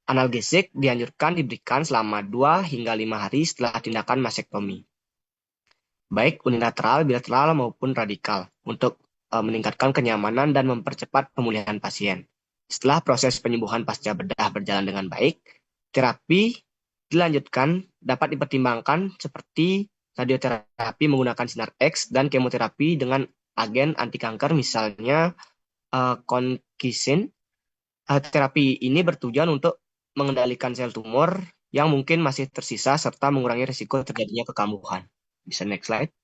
analgesik dianjurkan diberikan selama 2 hingga 5 hari setelah tindakan masektomi, baik unilateral, bilateral, maupun radikal, untuk meningkatkan kenyamanan dan mempercepat pemulihan pasien. Setelah proses penyembuhan pasca bedah berjalan dengan baik, terapi dilanjutkan dapat dipertimbangkan seperti radioterapi menggunakan sinar X dan kemoterapi dengan agen anti kanker, misalnya konkisin. Terapi ini bertujuan untuk mengendalikan sel tumor yang mungkin masih tersisa serta mengurangi risiko terjadinya kekambuhan. Bisa next slide.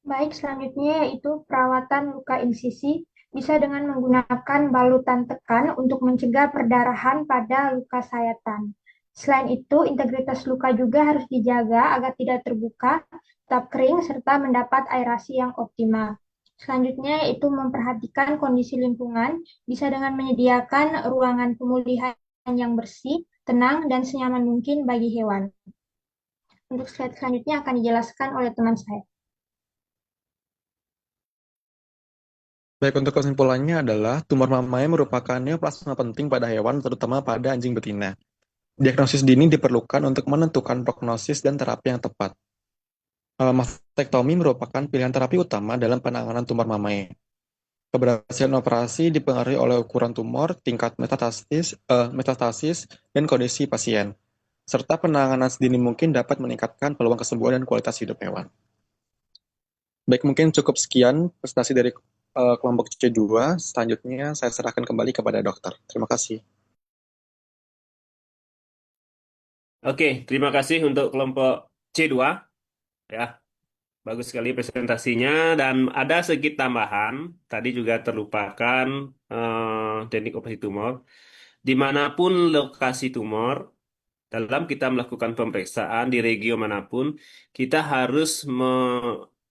Baik, selanjutnya yaitu perawatan luka insisi bisa dengan menggunakan balutan tekan untuk mencegah perdarahan pada luka sayatan. Selain itu, integritas luka juga harus dijaga agar tidak terbuka, tetap kering, serta mendapat aerasi yang optimal. Selanjutnya yaitu memperhatikan kondisi lingkungan, bisa dengan menyediakan ruangan pemulihan yang bersih, tenang, dan senyaman mungkin bagi hewan. Untuk slide selanjutnya akan dijelaskan oleh teman saya. Baik, untuk kesimpulannya adalah tumor mamae merupakan neoplasma penting pada hewan, terutama pada anjing betina. Diagnosis dini diperlukan untuk menentukan prognosis dan terapi yang tepat. Mastektomi merupakan pilihan terapi utama dalam penanganan tumor mamae. Keberhasilan operasi dipengaruhi oleh ukuran tumor, tingkat metastasis, dan kondisi pasien, serta penanganan sedini mungkin dapat meningkatkan peluang kesembuhan dan kualitas hidup hewan. Baik, mungkin cukup sekian presentasi dari kelompok C2. Selanjutnya saya serahkan kembali kepada dokter. Terima kasih. Oke, terima kasih untuk kelompok C2. Ya, bagus sekali presentasinya dan ada sedikit tambahan. Tadi juga terlupakan teknik operasi tumor. Dimanapun lokasi tumor, dalam kita melakukan pemeriksaan di regio manapun, kita harus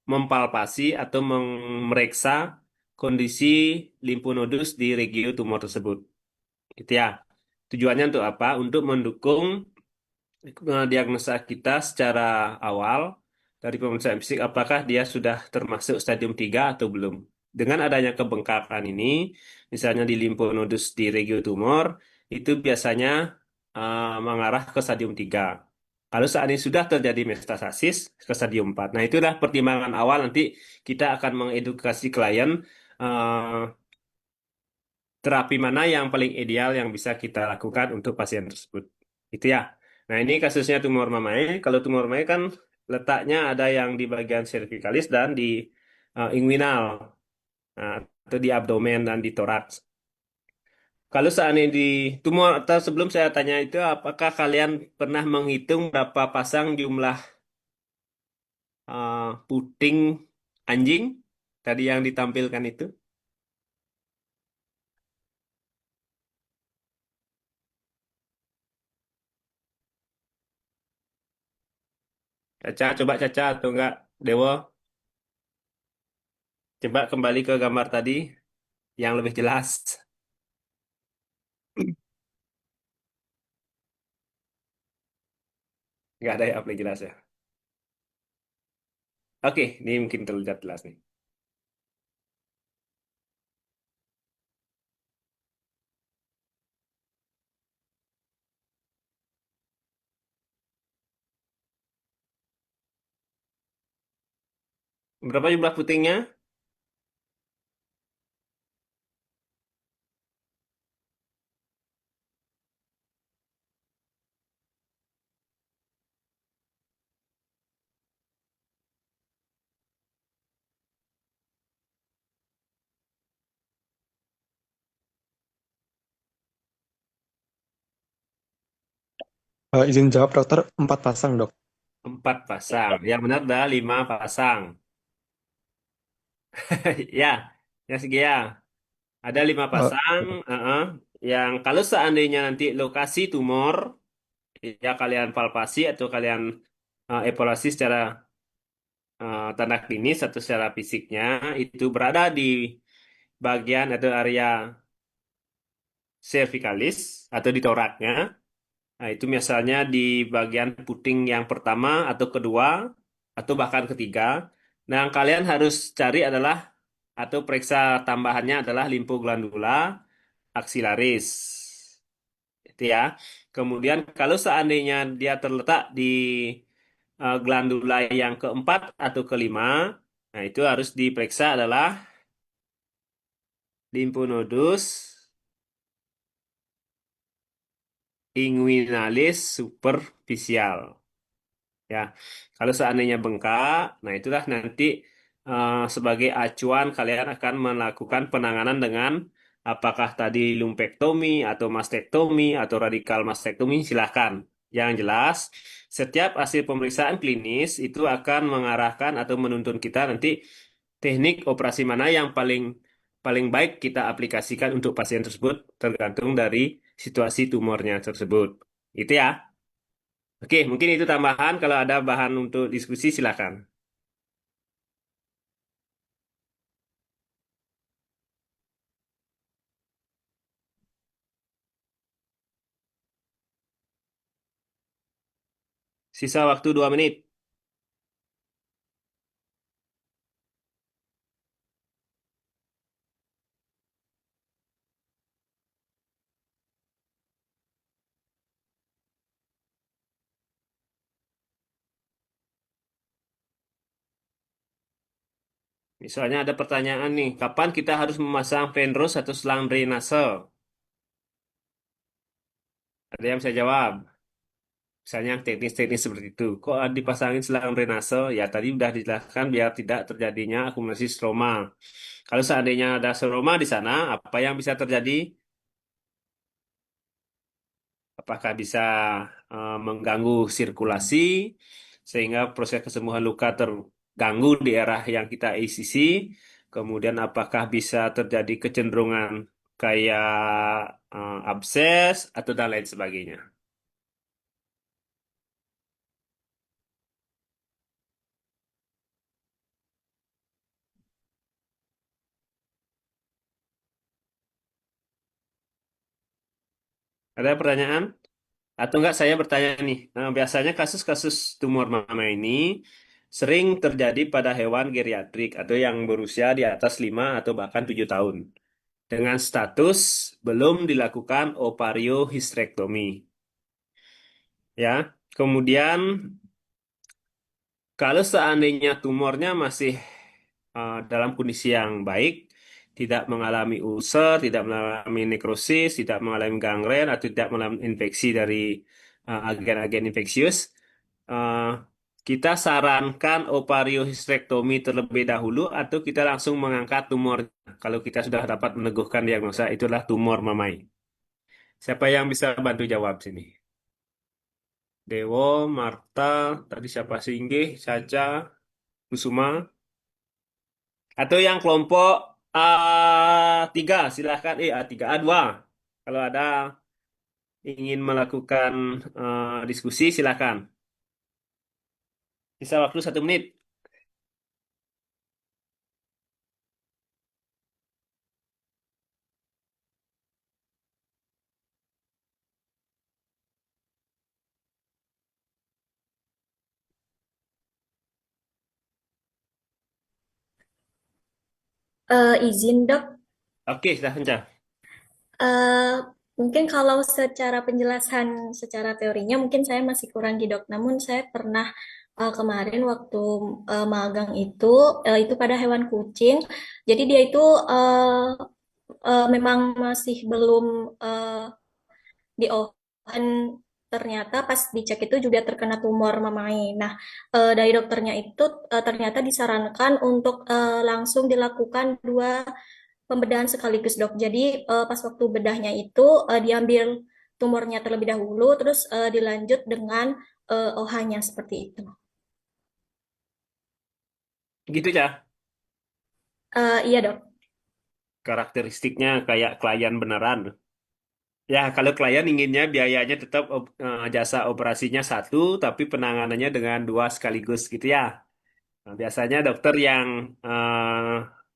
mempalpasi atau memeriksa kondisi limfonodus di regio tumor tersebut. Gitu ya. Tujuannya untuk apa? Untuk mendukung diagnosa kita secara awal dari pemeriksaan fisik apakah dia sudah termasuk stadium 3 atau belum. Dengan adanya kebengkakan ini, misalnya di limfonodus di regio tumor, itu biasanya mengarah ke stadium 3. Kalau saat ini sudah terjadi metastasis ke stadium 4. Nah, itulah pertimbangan awal nanti kita akan mengedukasi klien terapi mana yang paling ideal yang bisa kita lakukan untuk pasien tersebut. Itu ya. Nah, ini kasusnya tumor mamae. Kalau tumor mamae kan letaknya ada yang di bagian cervicalis dan di inguinal. Nah, atau di abdomen dan di toraks. Kalau saat ini di tumor atau sebelum saya tanya itu, apakah kalian pernah menghitung berapa pasang jumlah puting anjing tadi yang ditampilkan itu? Caca, coba Caca atau enggak Dewo? Coba kembali ke gambar tadi yang lebih jelas. Nggak ada yang lebih jelas ya. Oke, ini mungkin terlihat jelas nih. Berapa jumlah putingnya? Izin jawab, dokter, 4 pasang, dok. 4 pasang. Yang benar adalah 5 pasang. Ya, ya segi ya. Ada 5 Eh, pasang. Yang kalau seandainya nanti lokasi tumor, ya kalian palpasi atau kalian evaluasi secara tanda klinis atau secara fisiknya, itu berada di bagian atau area cervicalis atau di toraknya. Nah, itu misalnya di bagian puting yang pertama atau kedua atau bahkan ketiga. Nah, yang kalian harus cari adalah atau periksa tambahannya adalah limfoglandula axillaris. Itu ya. Kemudian kalau seandainya dia terletak di glandula yang keempat atau kelima, nah itu harus diperiksa adalah limfonodus inguinalis superficial. Ya, kalau seandainya bengkak, nah itulah nanti sebagai acuan kalian akan melakukan penanganan dengan apakah tadi lumpektomi atau mastektomi atau radikal mastektomi, silahkan. Yang jelas, setiap hasil pemeriksaan klinis itu akan mengarahkan atau menuntun kita nanti teknik operasi mana yang paling paling baik kita aplikasikan untuk pasien tersebut tergantung dari situasi tumornya tersebut. Itu ya. Oke, mungkin itu tambahan. Kalau ada bahan untuk diskusi, silakan. Sisa waktu 2 menit. Misalnya ada pertanyaan nih, kapan kita harus memasang venrose atau selang drainase? Ada yang bisa jawab? Misalnya yang teknis-teknis seperti itu. Kok dipasangin selang drainase? Ya tadi udah dijelaskan biar tidak terjadinya akumulasi stroma. Kalau seandainya ada stroma di sana, apa yang bisa terjadi? Apakah bisa mengganggu sirkulasi sehingga proses kesembuhan luka terganggu di daerah yang kita ACC? Kemudian apakah bisa terjadi kecenderungan kayak abses atau dan lain sebagainya? Ada pertanyaan? Atau enggak saya bertanya nih, biasanya kasus-kasus tumor mama ini sering terjadi pada hewan geriatrik atau yang berusia di atas 5 atau bahkan 7 tahun dengan status belum dilakukan ovariohysterektomi. Ya, kemudian kalau seandainya tumornya masih dalam kondisi yang baik, tidak mengalami ulcer, tidak mengalami nekrosis, tidak mengalami gangren, atau tidak mengalami infeksi dari agen-agen infeksius, uh, kita sarankan ovariohysterektomi terlebih dahulu atau kita langsung mengangkat tumor. Kalau kita sudah dapat meneguhkan diagnosa itulah tumor mamai. Siapa yang bisa bantu jawab sini? Dewo, Marta, tadi siapa Singgih, Caca, Kusuma, atau yang kelompok A3, silahkan. A3, A2. Kalau ada ingin melakukan diskusi, silahkan. Sisa waktu 1 menit. Izin dok. Oke, silahkan. Eh, Mungkin kalau secara penjelasan secara teorinya mungkin saya masih kurang di dok. Namun saya pernah kemarin waktu magang itu pada hewan kucing. Jadi dia itu memang masih belum dioven. Ternyata pas dicek itu juga terkena tumor mamai. Nah, dari dokternya itu ternyata disarankan untuk langsung dilakukan dua pembedahan sekaligus dok. Jadi pas waktu bedahnya itu diambil tumornya terlebih dahulu, terus dilanjut dengan OH-nya seperti itu. Gitu ya. Iya dok. Karakteristiknya kayak klien beneran. Ya, kalau klien inginnya biayanya tetap jasa operasinya satu, tapi penanganannya dengan dua sekaligus gitu ya. Nah, biasanya dokter yang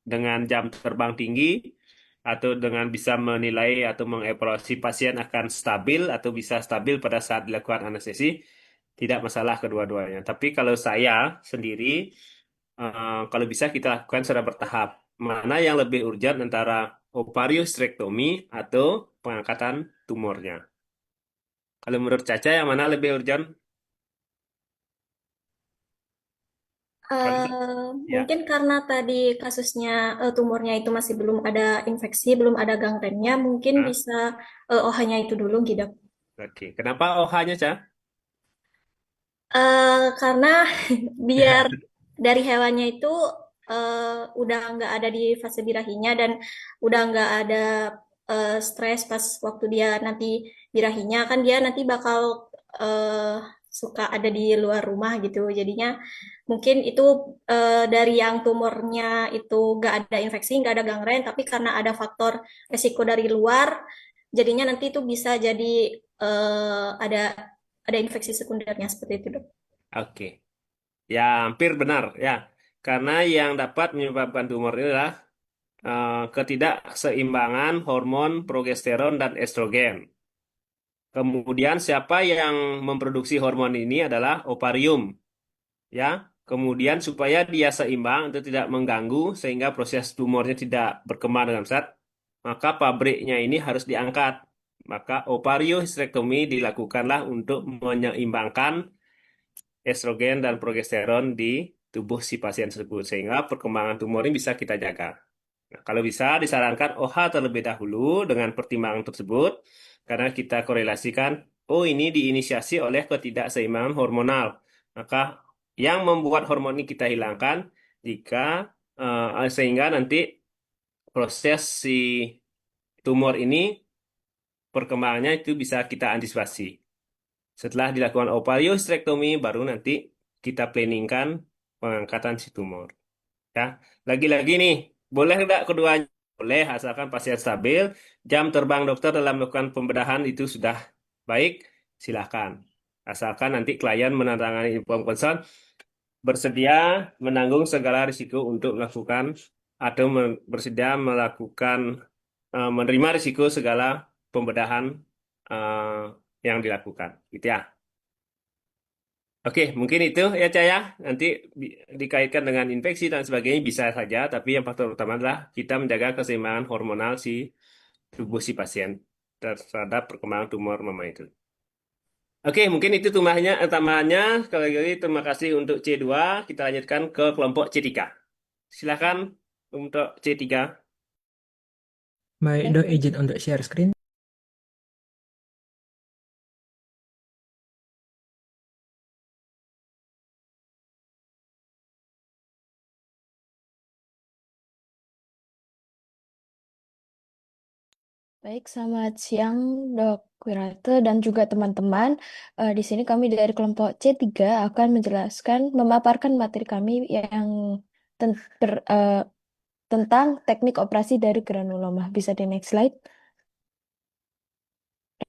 dengan jam terbang tinggi atau dengan bisa menilai atau mengevaluasi pasien akan stabil atau bisa stabil pada saat dilakukan anestesi, tidak masalah kedua-duanya. Tapi kalau saya sendiri, kalau bisa kita lakukan secara bertahap. Mana yang lebih urgent antara ovariostrektomi atau pengangkatan tumornya? Kalau menurut Caca, yang mana lebih urgent? Kalau ya. Mungkin karena tadi kasusnya tumornya itu masih belum ada infeksi, belum ada gangrennya, mungkin Hah? bisa OH-nya itu dulu gitu. Oke, kenapa OH-nya, Ca? Karena biar dari hewannya itu udah nggak ada di fase birahinya dan udah nggak ada stres pas waktu dia nanti birahinya kan dia nanti bakal suka ada di luar rumah gitu. Jadinya mungkin itu dari yang tumornya itu nggak ada infeksi, nggak ada gangren, tapi karena ada faktor resiko dari luar, jadinya nanti itu bisa jadi ada infeksi sekundernya seperti itu, Dok. Oke, ya hampir benar ya. Karena yang dapat menyebabkan tumor ini adalah ketidakseimbangan hormon progesteron dan estrogen. Kemudian siapa yang memproduksi hormon ini adalah ovarium, ya. Kemudian supaya dia seimbang itu tidak mengganggu sehingga proses tumornya tidak berkembang dengan pesat, maka pabriknya ini harus diangkat. Maka ovariohysterektomi dilakukanlah untuk menyeimbangkan estrogen dan progesteron di tubuh si pasien tersebut sehingga perkembangan tumor ini bisa kita jaga. Nah, kalau bisa disarankan OH terlebih dahulu dengan pertimbangan tersebut karena kita korelasikan oh ini diinisiasi oleh ketidakseimbangan hormonal. Maka yang membuat hormon ini kita hilangkan jika sehingga nanti proses si tumor ini perkembangannya itu bisa kita antisipasi. Setelah dilakukan ovariohysterektomi, baru nanti kita planningkan pengangkatan si tumor. Ya, lagi-lagi nih, boleh nggak keduanya? Boleh, asalkan pasien stabil, jam terbang dokter dalam melakukan pembedahan itu sudah baik, silakan. Asalkan nanti klien menandatangani inform consent, bersedia menanggung segala risiko untuk melakukan atau bersedia melakukan menerima risiko segala pembedahan eh, yang dilakukan, gitu ya. Oke, mungkin itu ya Caya. Nanti dikaitkan dengan infeksi dan sebagainya bisa saja, tapi yang faktor utama adalah kita menjaga keseimbangan hormonal si tubuh si pasien terhadap perkembangan tumor mama itu. Oke, mungkin itu tambahannya. Sekali lagi terima kasih untuk C2. Kita lanjutkan ke kelompok C3. Silakan untuk C3. Baik, dok izin untuk share screen. Baik, selamat siang Dok Wirate dan juga teman-teman. Di sini kami dari kelompok C3 akan menjelaskan, memaparkan materi kami yang tentang teknik operasi dari granuloma. Bisa di next slide.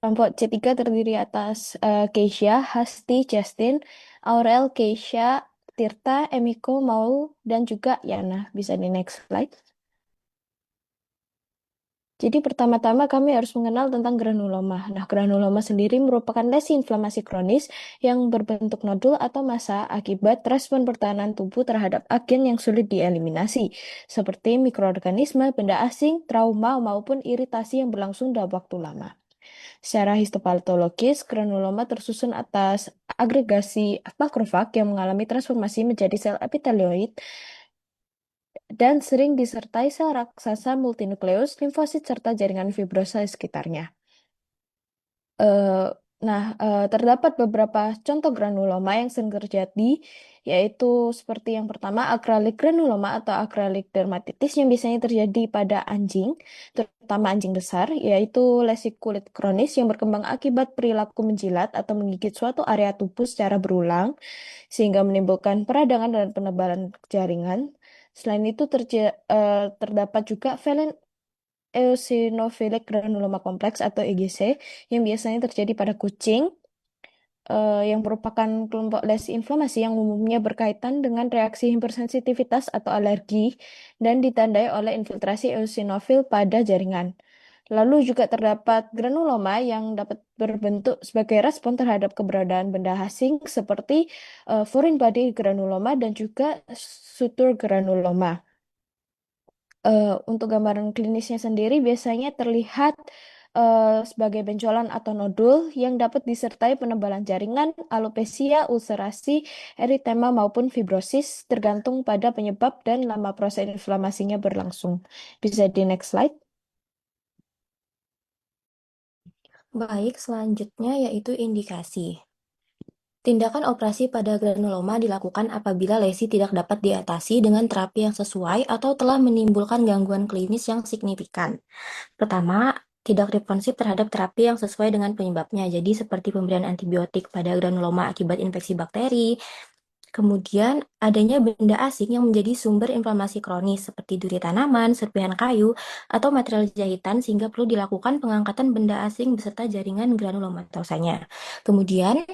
Kelompok C3 terdiri atas Keisha, Hasti, Justin, Aurel, Keisha, Tirta, Emiko, Maul, dan juga Yana. Bisa di next slide. Jadi pertama-tama kami harus mengenal tentang granuloma. Nah, granuloma sendiri merupakan lesi inflamasi kronis yang berbentuk nodul atau massa akibat respon pertahanan tubuh terhadap agen yang sulit dieliminasi, seperti mikroorganisme, benda asing, trauma, maupun iritasi yang berlangsung dalam waktu lama. Secara histopatologis, granuloma tersusun atas agregasi makrofag yang mengalami transformasi menjadi sel epitelioid dan sering disertai sel raksasa multinukleus, limfosit, serta jaringan fibrosa di sekitarnya. Eh, Terdapat beberapa contoh granuloma yang sering terjadi, yaitu seperti yang pertama, akralik granuloma atau akralik dermatitis yang biasanya terjadi pada anjing, terutama anjing besar, yaitu lesi kulit kronis yang berkembang akibat perilaku menjilat atau menggigit suatu area tubuh secara berulang, sehingga menimbulkan peradangan dan penebalan jaringan. Selain itu, terdapat juga eosinophilic granuloma kompleks atau EGC yang biasanya terjadi pada kucing, yang merupakan kelompok lesi inflamasi yang umumnya berkaitan dengan reaksi hipersensitivitas atau alergi dan ditandai oleh infiltrasi eosinofil pada jaringan. Lalu juga terdapat granuloma yang dapat berbentuk sebagai respon terhadap keberadaan benda asing seperti foreign body granuloma dan juga suture granuloma. Untuk gambaran klinisnya sendiri biasanya terlihat sebagai benjolan atau nodul yang dapat disertai penebalan jaringan, alopecia, ulcerasi, eritema maupun fibrosis tergantung pada penyebab dan lama proses inflamasinya berlangsung. Bisa di next slide. Baik, selanjutnya yaitu indikasi. Tindakan operasi pada granuloma dilakukan apabila lesi tidak dapat diatasi dengan terapi yang sesuai atau telah menimbulkan gangguan klinis yang signifikan. Pertama, tidak responsif terhadap terapi yang sesuai dengan penyebabnya. Jadi seperti pemberian antibiotik pada granuloma akibat infeksi bakteri. Kemudian adanya benda asing yang menjadi sumber inflamasi kronis seperti duri tanaman, serpihan kayu, atau material jahitan sehingga perlu dilakukan pengangkatan benda asing beserta jaringan granulomatosanya. Kemudian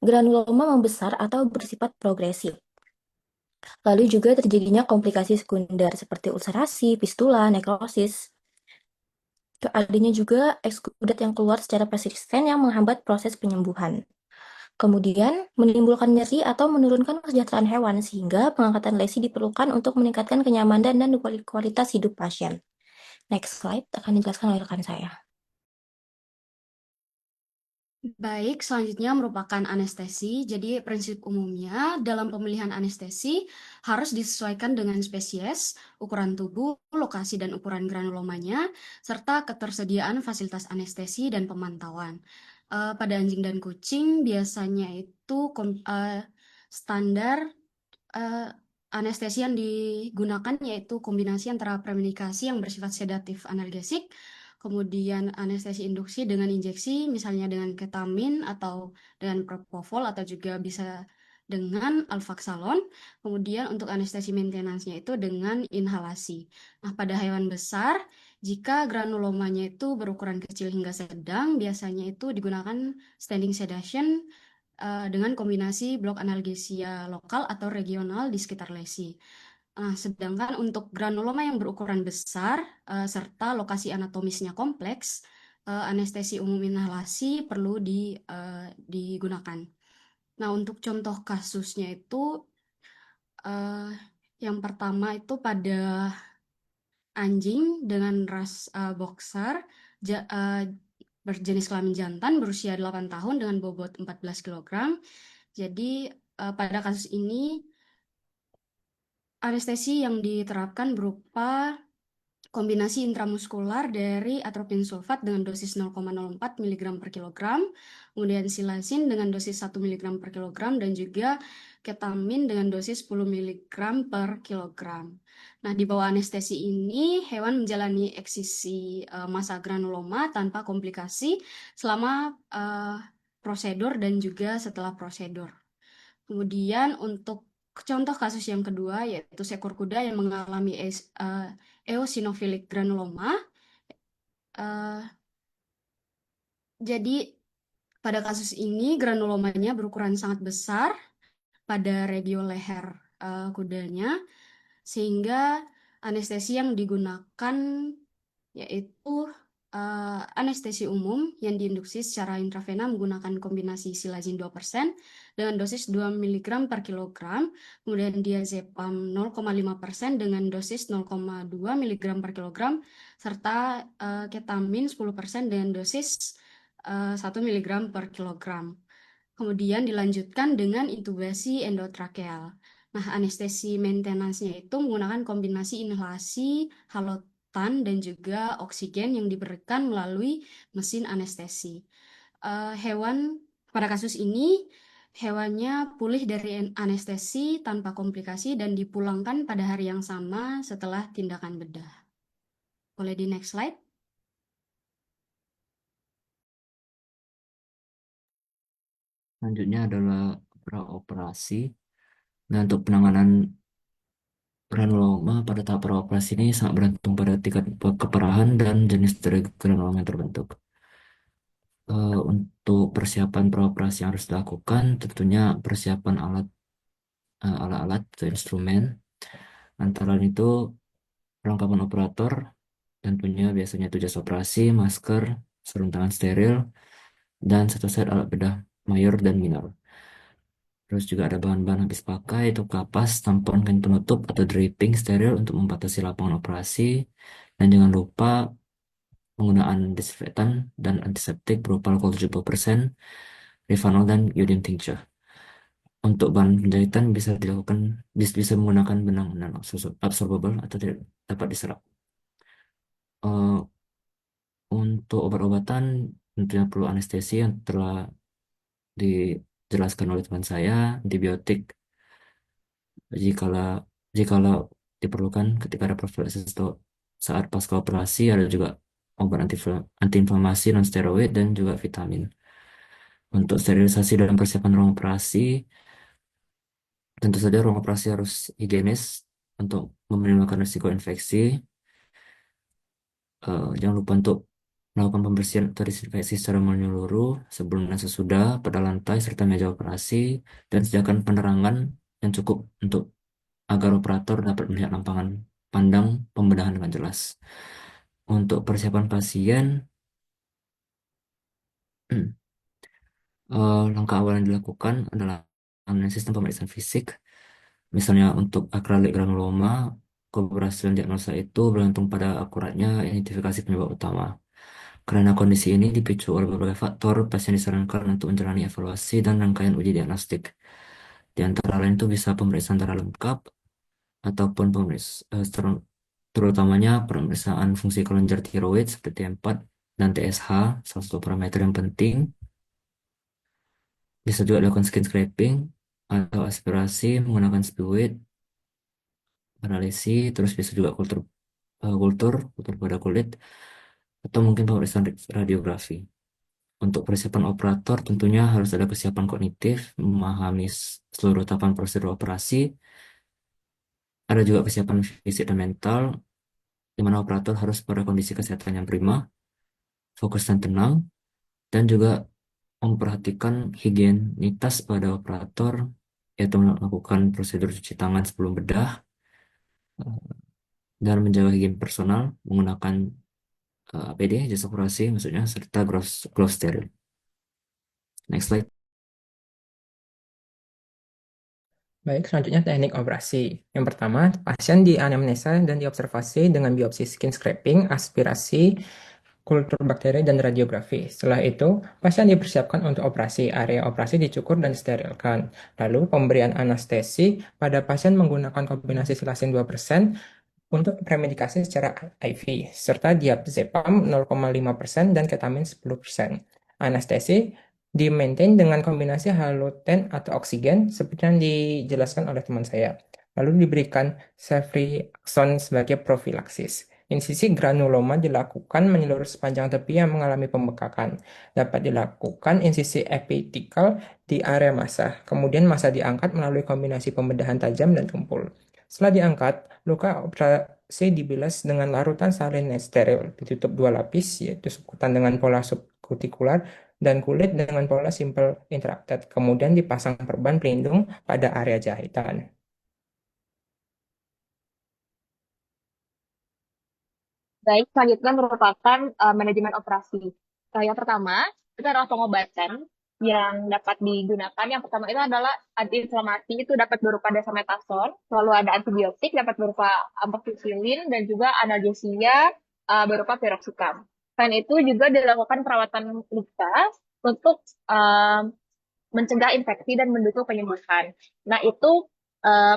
granuloma membesar atau bersifat progresif. Lalu juga terjadinya komplikasi sekunder seperti ulcerasi, fistula, nekrosis. Adanya juga ekskudat yang keluar secara persisten yang menghambat proses penyembuhan. Kemudian menimbulkan nyeri atau menurunkan kesejahteraan hewan sehingga pengangkatan lesi diperlukan untuk meningkatkan kenyamanan dan kualitas hidup pasien. Next slide akan dijelaskan oleh rekan saya. Baik, selanjutnya merupakan anestesi. Jadi prinsip umumnya dalam pemilihan anestesi harus disesuaikan dengan spesies, ukuran tubuh, lokasi dan ukuran granulomanya, serta ketersediaan fasilitas anestesi dan pemantauan. Pada anjing dan kucing biasanya itu standar anestesi yang digunakan yaitu kombinasi antara premedikasi yang bersifat sedatif analgesik, kemudian anestesi induksi dengan injeksi, misalnya dengan ketamin atau dengan propofol atau juga bisa dengan alfaxalon. Kemudian untuk anestesi maintenance-nya itu dengan inhalasi. Nah, pada hewan besar, jika granulomanya itu berukuran kecil hingga sedang, biasanya itu digunakan standing sedation dengan kombinasi blok analgesia lokal atau regional di sekitar lesi. Sedangkan untuk granuloma yang berukuran besar serta lokasi anatomisnya kompleks, anestesi umum inhalasi perlu digunakan. Nah, untuk contoh kasusnya itu yang pertama itu pada anjing dengan ras boxer berjenis kelamin jantan berusia 8 tahun dengan bobot 14 kg. Jadi pada kasus ini anestesi yang diterapkan berupa kombinasi intramuskular dari atropin sulfat dengan dosis 0,04 mg per kilogram, kemudian silasin dengan dosis 1 mg per kilogram, dan juga ketamin dengan dosis 10 mg per kilogram. Nah, di bawah anestesi ini, hewan menjalani eksisi massa granuloma tanpa komplikasi selama prosedur dan juga setelah prosedur. Kemudian untuk contoh kasus yang kedua yaitu seekor kuda yang mengalami eosinophilic granuloma. Jadi pada kasus ini granulomanya berukuran sangat besar pada regio leher kudanya, sehingga anestesi yang digunakan yaitu anestesi umum yang diinduksi secara intravena menggunakan kombinasi silazin 2% dengan dosis 2 mg per kilogram, kemudian diazepam 0,5% dengan dosis 0,2 mg per kilogram, serta ketamin 10% dengan dosis 1 mg per kilogram. Kemudian dilanjutkan dengan intubasi endotrakeal. Nah, anestesi maintenance-nya itu menggunakan kombinasi inhalasi, halotan, dan juga oksigen yang diberikan melalui mesin anestesi. Hewan pada kasus ini, hewannya pulih dari anestesi tanpa komplikasi dan dipulangkan pada hari yang sama setelah tindakan bedah. Boleh di next slide? Selanjutnya adalah praoperasi. Nah, untuk penanganan granuloma pada tahap praoperasi ini sangat bergantung pada tingkat keparahan dan jenis dari granuloma yang terbentuk. Untuk persiapan praoperasi yang harus dilakukan, tentunya persiapan alat-alat atau instrumen. Antara lain itu perlengkapan operator, tentunya biasanya itu jas operasi, masker, sarung tangan steril, dan satu set alat bedah mayor dan minor. Terus juga ada bahan-bahan habis pakai, itu kapas, tampon, kain penutup, atau draping steril untuk membatasi lapangan operasi. Dan jangan lupa penggunaan disinfektan dan antiseptik berupa alkohol 70%, Rivanol, dan iodine tincture. Untuk bahan penjahitan bisa dilakukan bisa menggunakan benang non-absorbable atau tidak dapat diserap. Untuk obat-obatan tentunya perlu anestesi yang telah dijelaskan oleh teman saya, antibiotik jikalau jikalau diperlukan ketika ada profilaksis atau saat pasca operasi, ada juga obat antiinflamasi non steroid dan juga vitamin. Untuk sterilisasi dan persiapan ruang operasi, tentu saja ruang operasi harus higienis untuk meminimalkan risiko infeksi. Jangan lupa untuk melakukan pembersihan atau disinfeksi secara menyeluruh sebelum dan sesudah pada lantai serta meja operasi, dan sediakan penerangan yang cukup untuk agar operator dapat melihat lampangan pandang pembedahan dengan jelas. Untuk persiapan pasien, langkah awal yang dilakukan adalah analisis dan pemeriksaan fisik. Misalnya untuk akralik granuloma, keberhasilan diagnosa itu bergantung pada akuratnya identifikasi penyebab utama. Karena kondisi ini dipicu oleh berbagai faktor, pasien disarankan untuk menjalani evaluasi dan rangkaian uji diagnostik. Di antara lain itu bisa pemeriksaan darah lengkap ataupun terutamanya pemeriksaan fungsi kelenjar tiroid seperti T4 dan TSH, salah satu parameter yang penting. Bisa juga dilakukan skin scraping atau aspirasi menggunakan spirit, analisis, terus bisa juga kultur pada kulit, atau mungkin pemeriksaan radiografi. Untuk persiapan operator, tentunya harus ada kesiapan kognitif, memahami seluruh tahapan prosedur operasi. Ada juga kesiapan fisik dan mental, di mana operator harus pada kondisi kesehatan yang prima, fokus dan tenang, dan juga memperhatikan higienitas pada operator, yaitu melakukan prosedur cuci tangan sebelum bedah, dan menjaga higien personal menggunakan APD, jas operasi maksudnya, serta gloves steril. Next slide. Baik, selanjutnya teknik operasi. Yang pertama, pasien dianamnesa dan diobservasi dengan biopsi skin scraping, aspirasi, kultur bakteri, dan radiografi. Setelah itu, pasien dipersiapkan untuk operasi. Area operasi dicukur dan disterilkan. Lalu, pemberian anestesi pada pasien menggunakan kombinasi silazin 2% untuk premedikasi secara IV, serta diazepam 0,5% dan ketamin 10%. Anestesi di-maintain dengan kombinasi haloten atau oksigen seperti yang dijelaskan oleh teman saya. Lalu diberikan ceftriaxone sebagai profilaksis. Insisi granuloma dilakukan menyeluruh sepanjang tepi yang mengalami pembekakan. Dapat dilakukan insisi epitikal di area massa. Kemudian massa diangkat melalui kombinasi pembedahan tajam dan tumpul. Setelah diangkat, luka operasi dibilas dengan larutan salin steril, ditutup 2 lapis, yaitu subkutan dengan pola subkutikular dan kulit dengan pola simple interacted. Kemudian dipasang perban pelindung pada area jahitan. Baik, selanjutnya merupakan manajemen operasi. Yang pertama, itu adalah pengobatan yang dapat digunakan. Yang pertama itu adalah antiinflamasi, itu dapat berupa dexamethasone, lalu ada antibiotik dapat berupa amoxicillin, dan juga analgesia berupa piroxicam. Selain itu juga dilakukan perawatan luka untuk mencegah infeksi dan mendukung penyembuhan. Nah, itu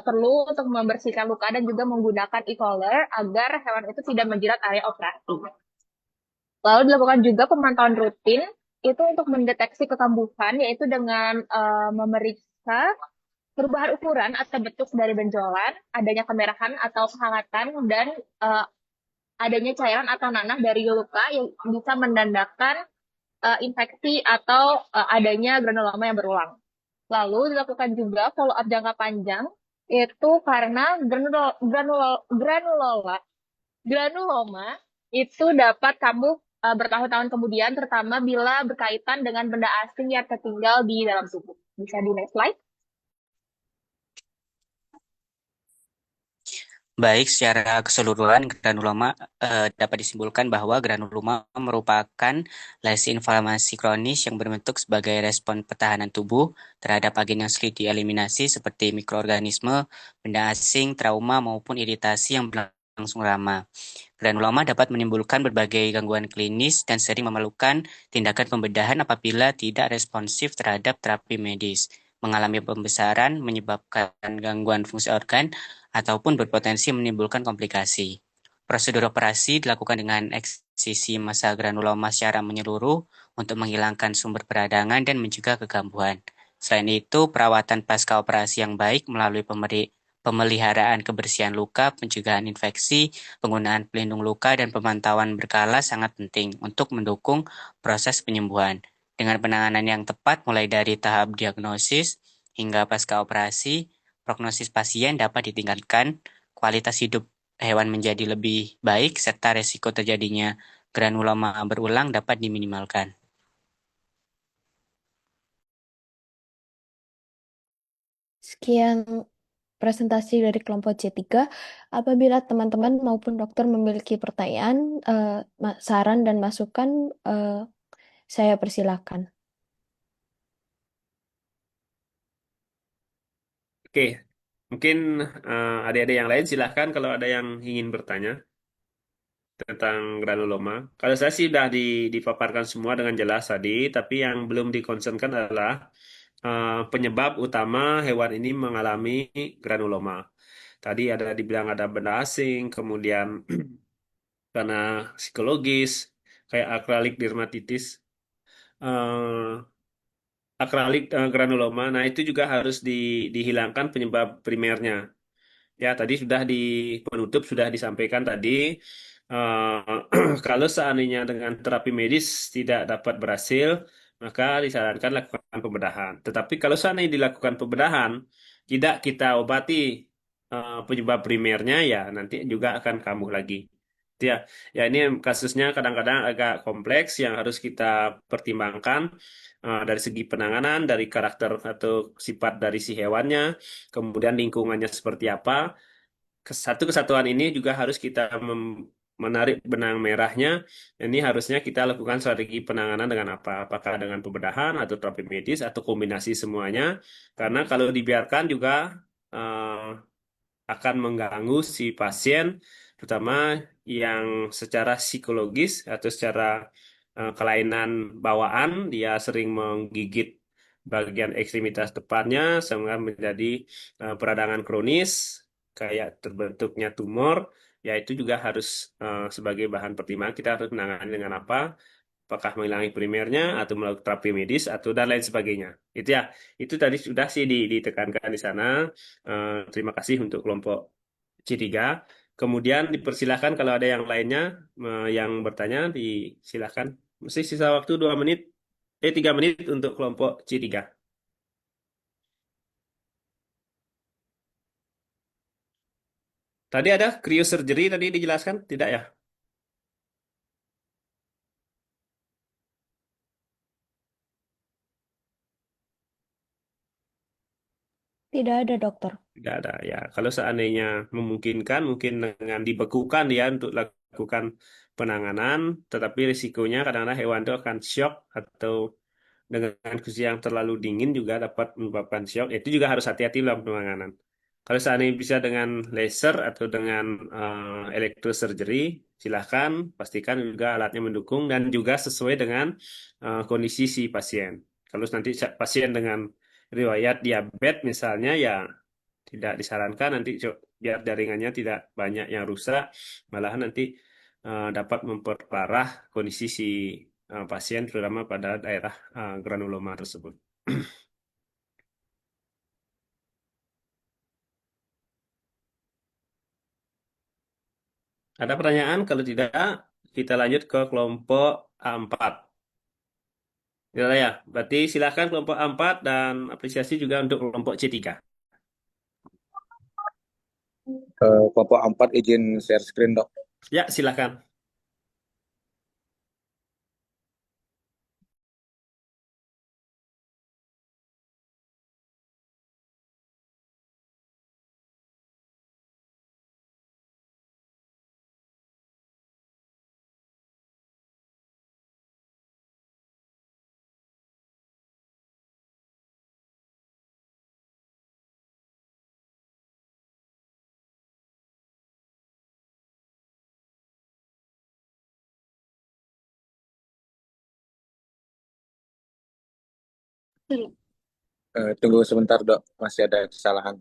perlu untuk membersihkan luka dan juga menggunakan e-collar agar hewan itu tidak menjilat area operasi. Lalu dilakukan juga pemantauan rutin itu untuk mendeteksi kekambuhan, yaitu dengan memeriksa perubahan ukuran atau bentuk dari benjolan, adanya kemerahan atau kehangatan, dan eh, adanya cairan atau nanah dari luka yang bisa menandakan infeksi atau adanya granuloma yang berulang. Lalu dilakukan juga follow up jangka panjang, itu karena granuloma itu dapat kambuh bertahun-tahun kemudian, terutama bila berkaitan dengan benda asing yang tertinggal di dalam tubuh. Bisa di next slide. Baik, secara keseluruhan granuloma dapat disimpulkan bahwa granuloma merupakan lesi inflamasi kronis yang berbentuk sebagai respon pertahanan tubuh terhadap agen yang sulit dieliminasi seperti mikroorganisme, benda asing, trauma, maupun iritasi yang berlangsung lama. Granuloma dapat menimbulkan berbagai gangguan klinis dan sering memerlukan tindakan pembedahan apabila tidak responsif terhadap terapi medis, mengalami pembesaran, menyebabkan gangguan fungsi organ, ataupun berpotensi menimbulkan komplikasi. Prosedur operasi dilakukan dengan eksisi massa granuloma secara menyeluruh untuk menghilangkan sumber peradangan dan mencegah kekambuhan. Selain itu, perawatan pasca operasi yang baik melalui pemeliharaan kebersihan luka, pencegahan infeksi, penggunaan pelindung luka, dan pemantauan berkala sangat penting untuk mendukung proses penyembuhan. Dengan penanganan yang tepat mulai dari tahap diagnosis hingga pasca operasi, prognosis pasien dapat ditingkatkan, kualitas hidup hewan menjadi lebih baik, serta resiko terjadinya granuloma berulang dapat diminimalkan. Sekian presentasi dari kelompok C3. Apabila teman-teman maupun dokter memiliki pertanyaan, saran, dan masukan, saya persilakan. Oke, mungkin adik-adik yang lain silahkan kalau ada yang ingin bertanya tentang granuloma. Kalau saya sih sudah dipaparkan semua dengan jelas tadi, tapi yang belum dikonsenkan adalah penyebab utama hewan ini mengalami granuloma. Tadi ada dibilang ada benda asing, kemudian karena psikologis, kayak akralik dermatitis, akralik granuloma. Nah, itu juga harus dihilangkan penyebab primernya. Ya, tadi sudah di penutup sudah disampaikan tadi, kalau seandainya dengan terapi medis tidak dapat berhasil, maka disarankan lakukan pembedahan. Tetapi kalau seandainya dilakukan pembedahan, tidak kita obati penyebab primernya, ya nanti juga akan kambuh lagi. Ya, ya ini kasusnya kadang-kadang agak kompleks yang harus kita pertimbangkan dari segi penanganan, dari karakter atau sifat dari si hewannya, kemudian lingkungannya seperti apa. Satu kesatuan ini juga harus kita menarik benang merahnya. Ini harusnya kita lakukan strategi penanganan dengan apa? Apakah dengan pembedahan atau terapi medis atau kombinasi semuanya? Karena kalau dibiarkan juga akan mengganggu si pasien, terutama yang secara psikologis atau secara kelainan bawaan, dia sering menggigit bagian ekstremitas depannya sehingga menjadi peradangan kronis, kayak terbentuknya tumor, ya itu juga harus sebagai bahan pertimbangan kita harus menangani dengan apa? Apakah menghilangi primernya atau melakukan terapi medis atau dan lain sebagainya. Itu ya, itu tadi sudah sih ditekankan di sana. Terima kasih untuk kelompok C3. Kemudian dipersilahkan kalau ada yang lainnya yang bertanya, disilahkan. Masih sisa waktu 2 menit, 3 menit untuk kelompok C3. Tadi ada cryosurgery tadi dijelaskan, tidak ya? Tidak ada, dokter. Tidak ada ya. Kalau seandainya memungkinkan, mungkin dengan dibekukan ya untuk lakukan dilakukan penanganan, tetapi risikonya kadang-kadang hewan itu akan shock atau dengan kondisi yang terlalu dingin juga dapat menyebabkan shock. Itu juga harus hati-hati dalam penanganan. Kalau seandainya bisa dengan laser atau dengan electrosurgery, silahkan pastikan juga alatnya mendukung dan juga sesuai dengan kondisi si pasien. Kalau nanti pasien dengan riwayat diabetes misalnya, ya tidak disarankan nanti biar jaringannya tidak banyak yang rusak, malahan nanti dapat memperparah kondisi si pasien terutama pada daerah granuloma tersebut. Ada pertanyaan? Kalau tidak, kita lanjut ke kelompok A4. Ya, ya. Berarti silakan kelompok A4 dan apresiasi juga untuk kelompok C3. Kelompok 4 izin share screen, Dok. Ya, silakan. Tunggu sebentar, Dok. Masih ada kesalahan.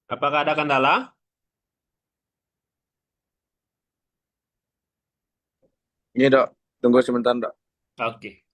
Apakah ada kendala? Ini, Dok. Tunggu sebentar, Dok. Oke.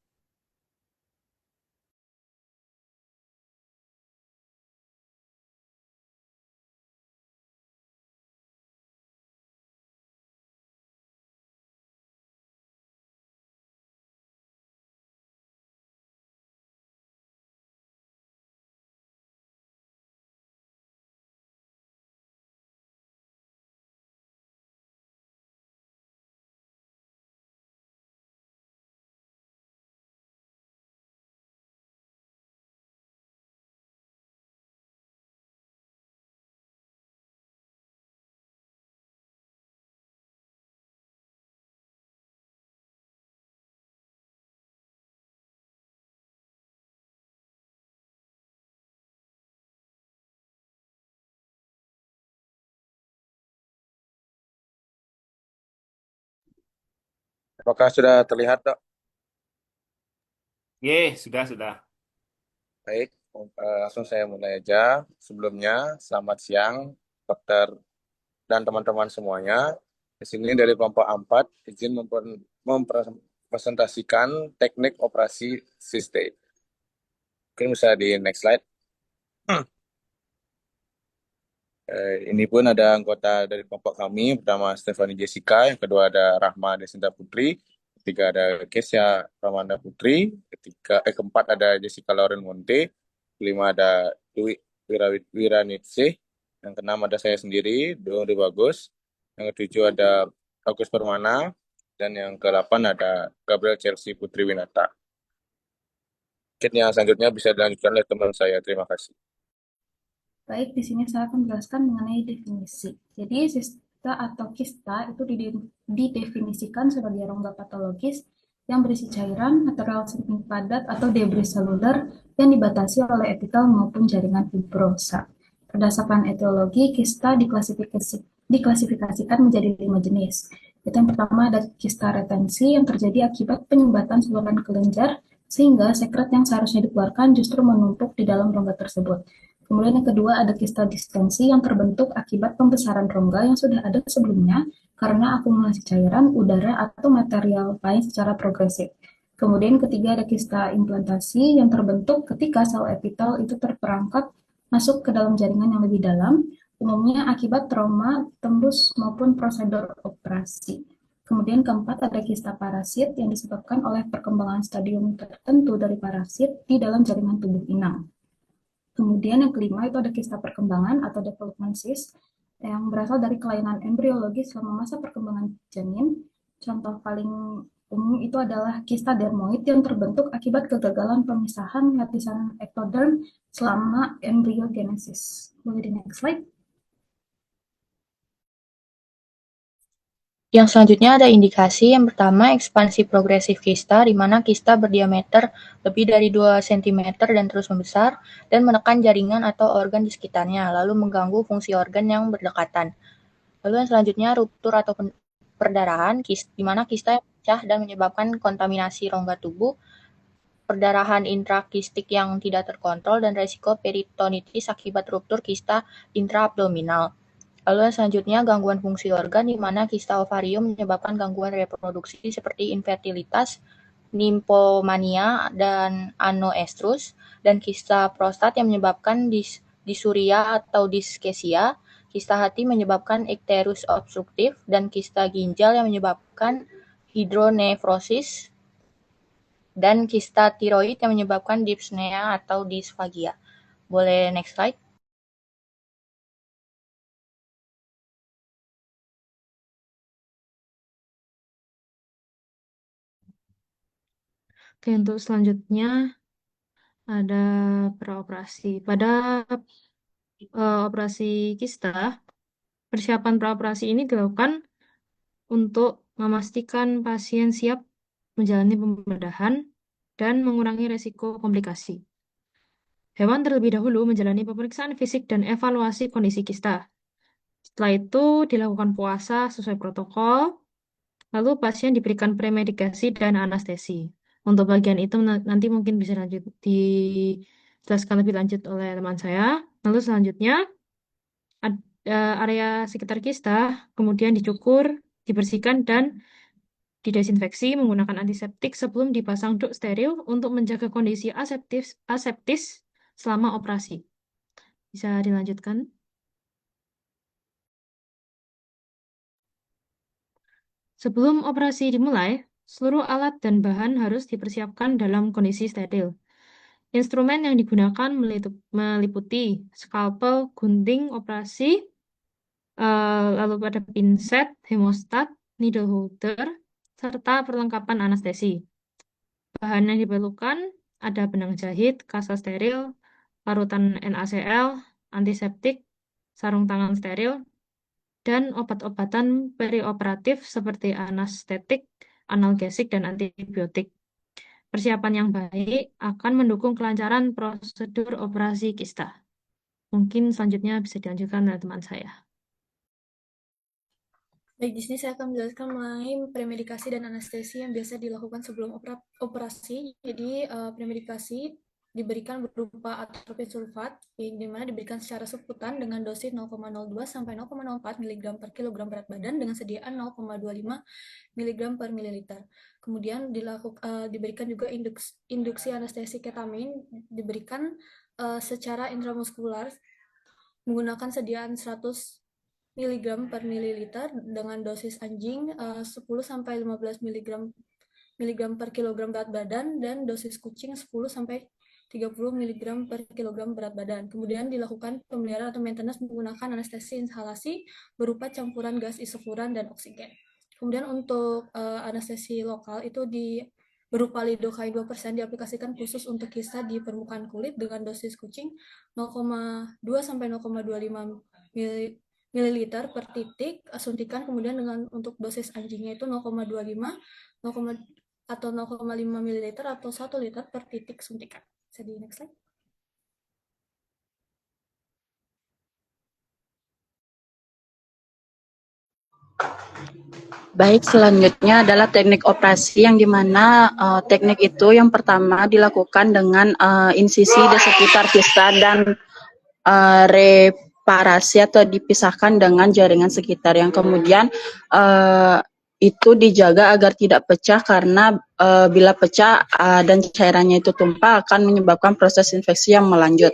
Apakah sudah terlihat, Dok? Ye, sudah. Baik, langsung saya mulai aja. Sebelumnya, selamat siang, dokter dan teman-teman semuanya. Di sini dari kelompok 4 izin mempresentasikan teknik operasi System. Mungkin bisa di next slide. Ini pun ada anggota dari kelompok kami, pertama Stephanie Jessica, yang kedua ada Rahma Desinta Putri, ketiga ada Kesya Ramanda Putri, keempat ada Jessica Lauren Monte, kelima ada Dwi Wiranitsih, yang keenam ada saya sendiri, Dori Bagus, yang ketujuh ada Agus Permana, dan yang ke-8 ada Gabriel Chelsea Putri Winata. Mungkin yang selanjutnya bisa dilanjutkan oleh teman saya. Terima kasih. Baik, di sini saya akan menjelaskan mengenai definisi. Jadi, sista atau kista itu didefinisikan sebagai rongga patologis yang berisi cairan, material semi padat, atau debris seluler yang dibatasi oleh epitel maupun jaringan fibrosa. Berdasarkan etiologi, kista diklasifikasikan menjadi 5 jenis. Itu yang pertama ada kista retensi yang terjadi akibat penyumbatan saluran kelenjar sehingga sekret yang seharusnya dikeluarkan justru menumpuk di dalam rongga tersebut. Kemudian yang kedua ada kista distensi yang terbentuk akibat pembesaran rongga yang sudah ada sebelumnya karena akumulasi cairan, udara, atau material lain secara progresif. Kemudian ketiga ada kista implantasi yang terbentuk ketika sel epitel itu terperangkap masuk ke dalam jaringan yang lebih dalam, umumnya akibat trauma, tembus, maupun prosedur operasi. Kemudian keempat ada kista parasit yang disebabkan oleh perkembangan stadium tertentu dari parasit di dalam jaringan tubuh inang. Kemudian yang kelima itu ada kista perkembangan atau development cyst yang berasal dari kelainan embriologi selama masa perkembangan janin. Contoh paling umum itu adalah kista dermoid yang terbentuk akibat kegagalan pemisahan lapisan ectoderm selama embryogenesis. Boleh di next slide. Yang selanjutnya ada indikasi. Yang pertama, ekspansi progresif kista, di mana kista berdiameter lebih dari 2 cm dan terus membesar, dan menekan jaringan atau organ di sekitarnya, lalu mengganggu fungsi organ yang berdekatan. Lalu yang selanjutnya, ruptur atau perdarahan, di mana kista yang pecah dan menyebabkan kontaminasi rongga tubuh, perdarahan intrakistik yang tidak terkontrol, dan resiko peritonitis akibat ruptur kista intraabdominal. Lalu yang selanjutnya gangguan fungsi organ di mana kista ovarium menyebabkan gangguan reproduksi seperti infertilitas, nymphomania, dan anoestrus, dan kista prostat yang menyebabkan disuria atau diskesia, kista hati menyebabkan icterus obstruktif, dan kista ginjal yang menyebabkan hidronefrosis, dan kista tiroid yang menyebabkan dyspnea atau disfagia. Boleh next slide? Oke, untuk selanjutnya ada praoperasi. Pada operasi kista, persiapan praoperasi ini dilakukan untuk memastikan pasien siap menjalani pembedahan dan mengurangi resiko komplikasi. Hewan terlebih dahulu menjalani pemeriksaan fisik dan evaluasi kondisi kista. Setelah itu dilakukan puasa sesuai protokol, lalu pasien diberikan premedikasi dan anestesi. Untuk bagian itu nanti mungkin bisa dijelaskan lebih lanjut oleh teman saya. Lalu selanjutnya area sekitar kista kemudian dicukur, dibersihkan, dan didesinfeksi menggunakan antiseptik sebelum dipasang duk steril untuk menjaga kondisi aseptis selama operasi. Bisa dilanjutkan? Sebelum operasi dimulai, seluruh alat dan bahan harus dipersiapkan dalam kondisi steril. Instrumen yang digunakan meliputi skalpel, gunting operasi, lalu ada pinset, hemostat, needle holder, serta perlengkapan anestesi. Bahan yang diperlukan ada benang jahit, kasa steril, larutan NaCl, antiseptik, sarung tangan steril, dan obat-obatan perioperatif seperti anestetik, analgesik, dan antibiotik. Persiapan yang baik akan mendukung kelancaran prosedur operasi kista. Mungkin selanjutnya bisa dilanjutkan oleh teman saya. Baik, di sini saya akan menjelaskan mengenai premedikasi dan anestesi yang biasa dilakukan sebelum operasi. Jadi, premedikasi diberikan berupa atropin sulfat, yang dimana diberikan secara subkutan dengan dosis 0,02 sampai 0,04 mg per kilogram berat badan dengan sediaan 0,25 mg per mililiter. Kemudian diberikan juga induksi anestesi ketamin, diberikan secara intramuskular menggunakan sediaan 100 mg per mililiter dengan dosis anjing 10 sampai 15 mg mg per kilogram berat badan dan dosis kucing 10 sampai 30 mg per kilogram berat badan. Kemudian dilakukan pemeliharaan atau maintenance menggunakan anestesi inhalasi berupa campuran gas isofuran dan oksigen. Kemudian untuk anestesi lokal itu berupa lidocaine 2% diaplikasikan khusus untuk kista di permukaan kulit dengan dosis kucing 0,2 sampai 0,25 ml per titik suntikan. Kemudian untuk dosis anjingnya itu 0,25 atau 0,5 ml atau 1 liter per titik suntikan. Bisa di next slide. Baik, selanjutnya adalah teknik operasi yang dimana teknik itu yang pertama dilakukan dengan insisi di sekitar kista dan reparasi atau dipisahkan dengan jaringan sekitar, yang kemudian itu dijaga agar tidak pecah karena bila pecah dan cairannya itu tumpah akan menyebabkan proses infeksi yang melanjut.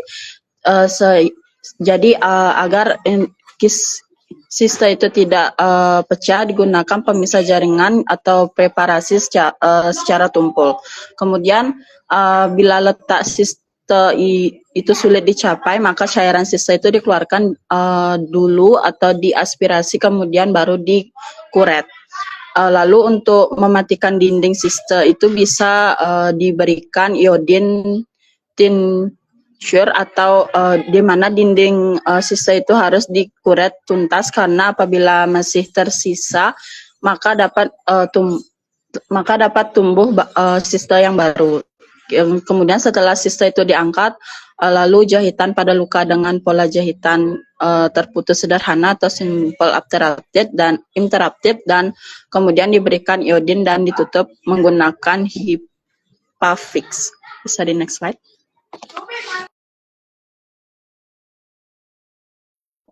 Jadi agar sista itu tidak pecah, digunakan pemisah jaringan atau preparasi secara tumpul. Kemudian bila letak sista itu sulit dicapai, maka cairan sista itu dikeluarkan dulu atau diaspirasi, kemudian baru dikuret. Lalu untuk mematikan dinding sista itu bisa diberikan iodin tincture atau di mana dinding sista itu harus dikuret tuntas, karena apabila masih tersisa maka dapat tumbuh sista yang baru. Kemudian setelah sista itu diangkat, lalu jahitan pada luka dengan pola jahitan terputus sederhana atau simple interrupted dan kemudian diberikan iodin dan ditutup menggunakan HIPAA-FIX. Bisa di next slide.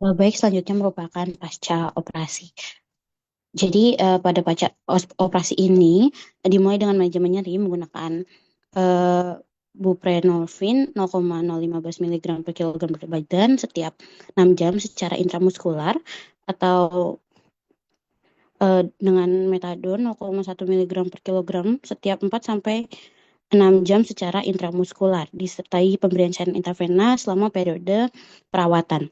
Baik, selanjutnya merupakan pasca operasi. Jadi pada pasca operasi ini dimulai dengan manajemen nyeri menggunakan buprenorfin 0,015 mg per kilogram berat badan setiap 6 jam secara intramuskular, atau dengan metadon 0,1 mg per kilogram setiap 4 sampai 6 jam secara intramuskular, disertai pemberian cairan intravena selama periode perawatan.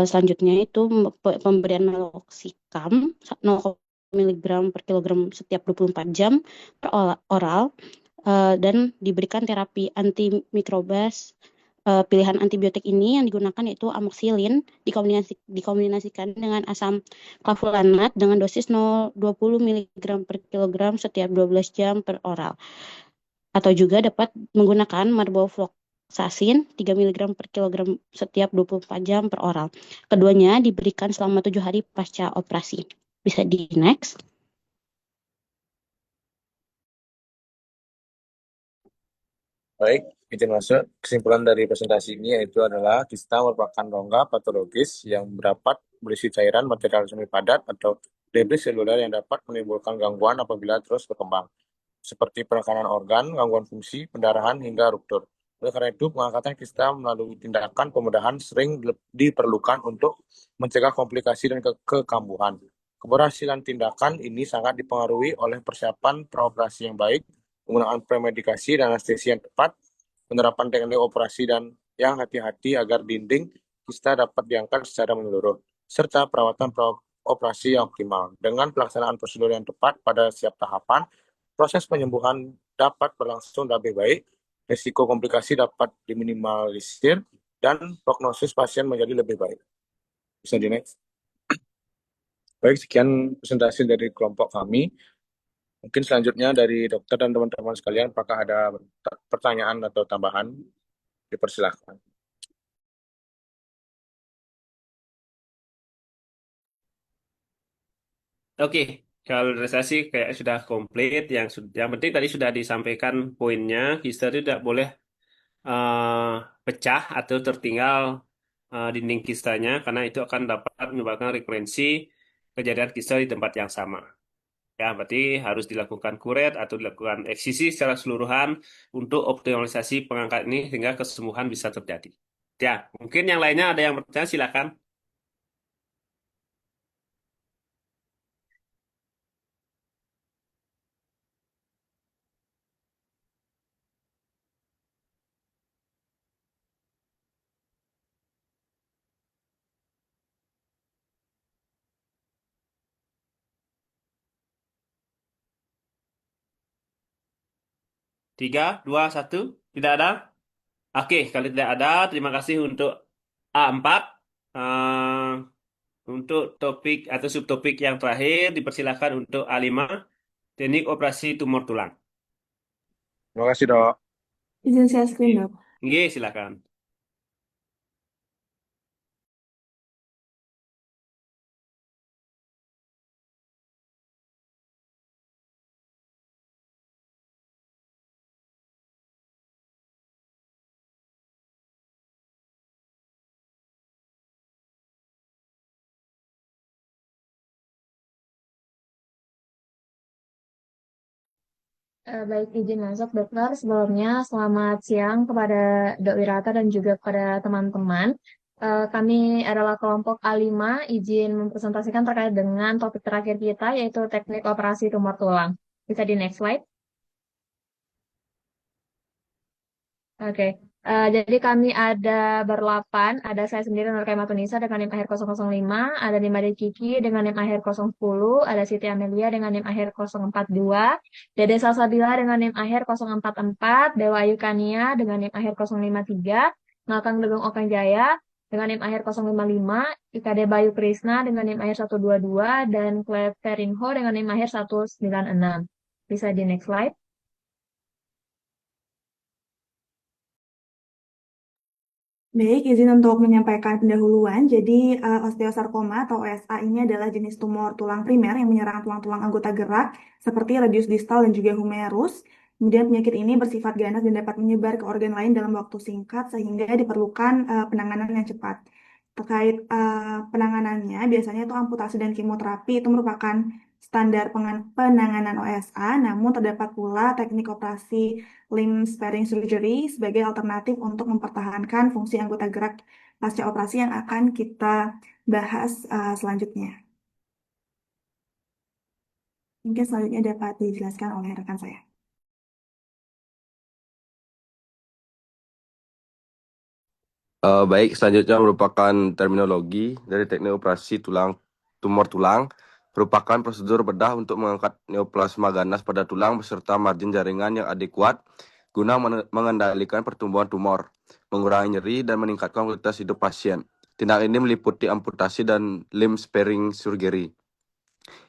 Selanjutnya itu pemberian meloxicam 0 mg per kilogram setiap 24 jam per oral, dan diberikan terapi antimikrobas. Pilihan antibiotik ini yang digunakan yaitu amoxicillin dikombinasikan dengan asam clavulanat dengan dosis 20 mg per kilogram setiap 12 jam per oral. Atau juga dapat menggunakan marbofloxacin 3 mg per kilogram setiap 24 jam per oral. Keduanya diberikan selama 7 hari pasca operasi. Bisa di next. Baik, izin masuk. Kesimpulan dari presentasi ini yaitu adalah kista merupakan rongga patologis yang dapat berisi cairan, material semi padat, atau debris seluler yang dapat menimbulkan gangguan apabila terus berkembang, seperti penekanan organ, gangguan fungsi, pendarahan, hingga ruptur. Oleh karena itu, pengangkatan kista melalui tindakan pemudahan sering diperlukan untuk mencegah komplikasi dan kekambuhan. Keberhasilan tindakan ini sangat dipengaruhi oleh persiapan praoperasi yang baik, penggunaan premedikasi dan anestesi yang tepat, penerapan teknik operasi dan yang hati-hati agar dinding kista dapat diangkat secara menyeluruh, serta perawatan operasi yang optimal. Dengan pelaksanaan prosedur yang tepat pada setiap tahapan, proses penyembuhan dapat berlangsung lebih baik, risiko komplikasi dapat diminimalisir, dan prognosis pasien menjadi lebih baik. Bisa di next. Baik, sekian presentasi dari kelompok kami. Mungkin selanjutnya dari dokter dan teman-teman sekalian, apakah ada pertanyaan atau tambahan? Dipersilahkan. Oke, kalau dari saya sih kayak sudah komplit. Yang penting tadi sudah disampaikan poinnya. Kista itu tidak boleh pecah atau tertinggal dinding kistanya, karena itu akan dapat menyebabkan rekurensi kejadian kista di tempat yang sama. Ya, berarti harus dilakukan kuret atau dilakukan eksisi secara keseluruhan untuk optimalisasi pengangkat ini sehingga kesembuhan bisa terjadi. Ya, mungkin yang lainnya ada yang bertanya, silakan. 3, 2, 1. Tidak ada? Oke, kalau tidak ada, terima kasih untuk A4. Eh, untuk topik atau subtopik yang terakhir, dipersilakan untuk A5, teknik operasi tumor tulang. Terima kasih, Dok. Izin saya screen, Dok. Nggih, silakan. Baik, izin masuk, Dokter. Sebelumnya, selamat siang kepada Dok Wirata dan juga kepada teman-teman. Kami adalah kelompok A5, izin mempresentasikan terkait dengan topik terakhir kita, yaitu teknik operasi tumor tulang. Bisa di next slide. Oke, jadi kami ada berlapan, ada saya sendiri Nur Kaimatunisa dengan NIM akhir 005, ada Nimade Kiki dengan NIM akhir 010, ada Siti Amelia dengan NIM akhir 042, Dede Salsabila dengan NIM akhir 044, Dewa Ayu Kania dengan NIM akhir 053, Nalkang Legong Okang Jaya dengan NIM akhir 055, IKD Bayu Krisna dengan NIM akhir 122, dan Cleverinho dengan NIM akhir 196. Bisa di next slide. Baik, izin untuk menyampaikan pendahuluan. Jadi, osteosarkoma atau OSA ini adalah jenis tumor tulang primer yang menyerang tulang-tulang anggota gerak seperti radius distal dan juga humerus. Kemudian penyakit ini bersifat ganas dan dapat menyebar ke organ lain dalam waktu singkat sehingga diperlukan penanganan yang cepat. Terkait penanganannya, biasanya itu amputasi dan kemoterapi itu merupakan standar penanganan OSA, namun terdapat pula teknik operasi limb sparing surgery sebagai alternatif untuk mempertahankan fungsi anggota gerak pasca operasi yang akan kita bahas selanjutnya. Mungkin selanjutnya dapat dijelaskan oleh rekan saya. Baik, selanjutnya merupakan terminologi dari teknik operasi tumor tulang, merupakan prosedur bedah untuk mengangkat neoplasma ganas pada tulang beserta margin jaringan yang adekuat guna mengendalikan pertumbuhan tumor, mengurangi nyeri, dan meningkatkan kualitas hidup pasien. Tindakan ini meliputi amputasi dan limb sparing surgery.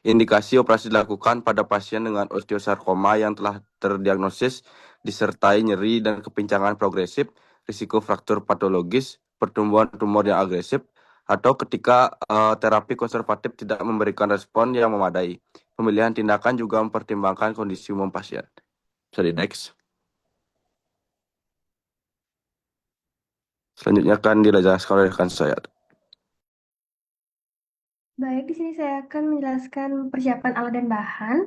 Indikasi operasi dilakukan pada pasien dengan osteosarkoma yang telah terdiagnosis disertai nyeri dan kepincangan progresif, risiko fraktur patologis, pertumbuhan tumor yang agresif, atau ketika terapi konservatif tidak memberikan respon yang memadai. Pemilihan tindakan juga mempertimbangkan kondisi umum pasien. Bisa di next. Selanjutnya akan dijelaskan oleh rekan saya. Baik, di sini saya akan menjelaskan persiapan alat dan bahan.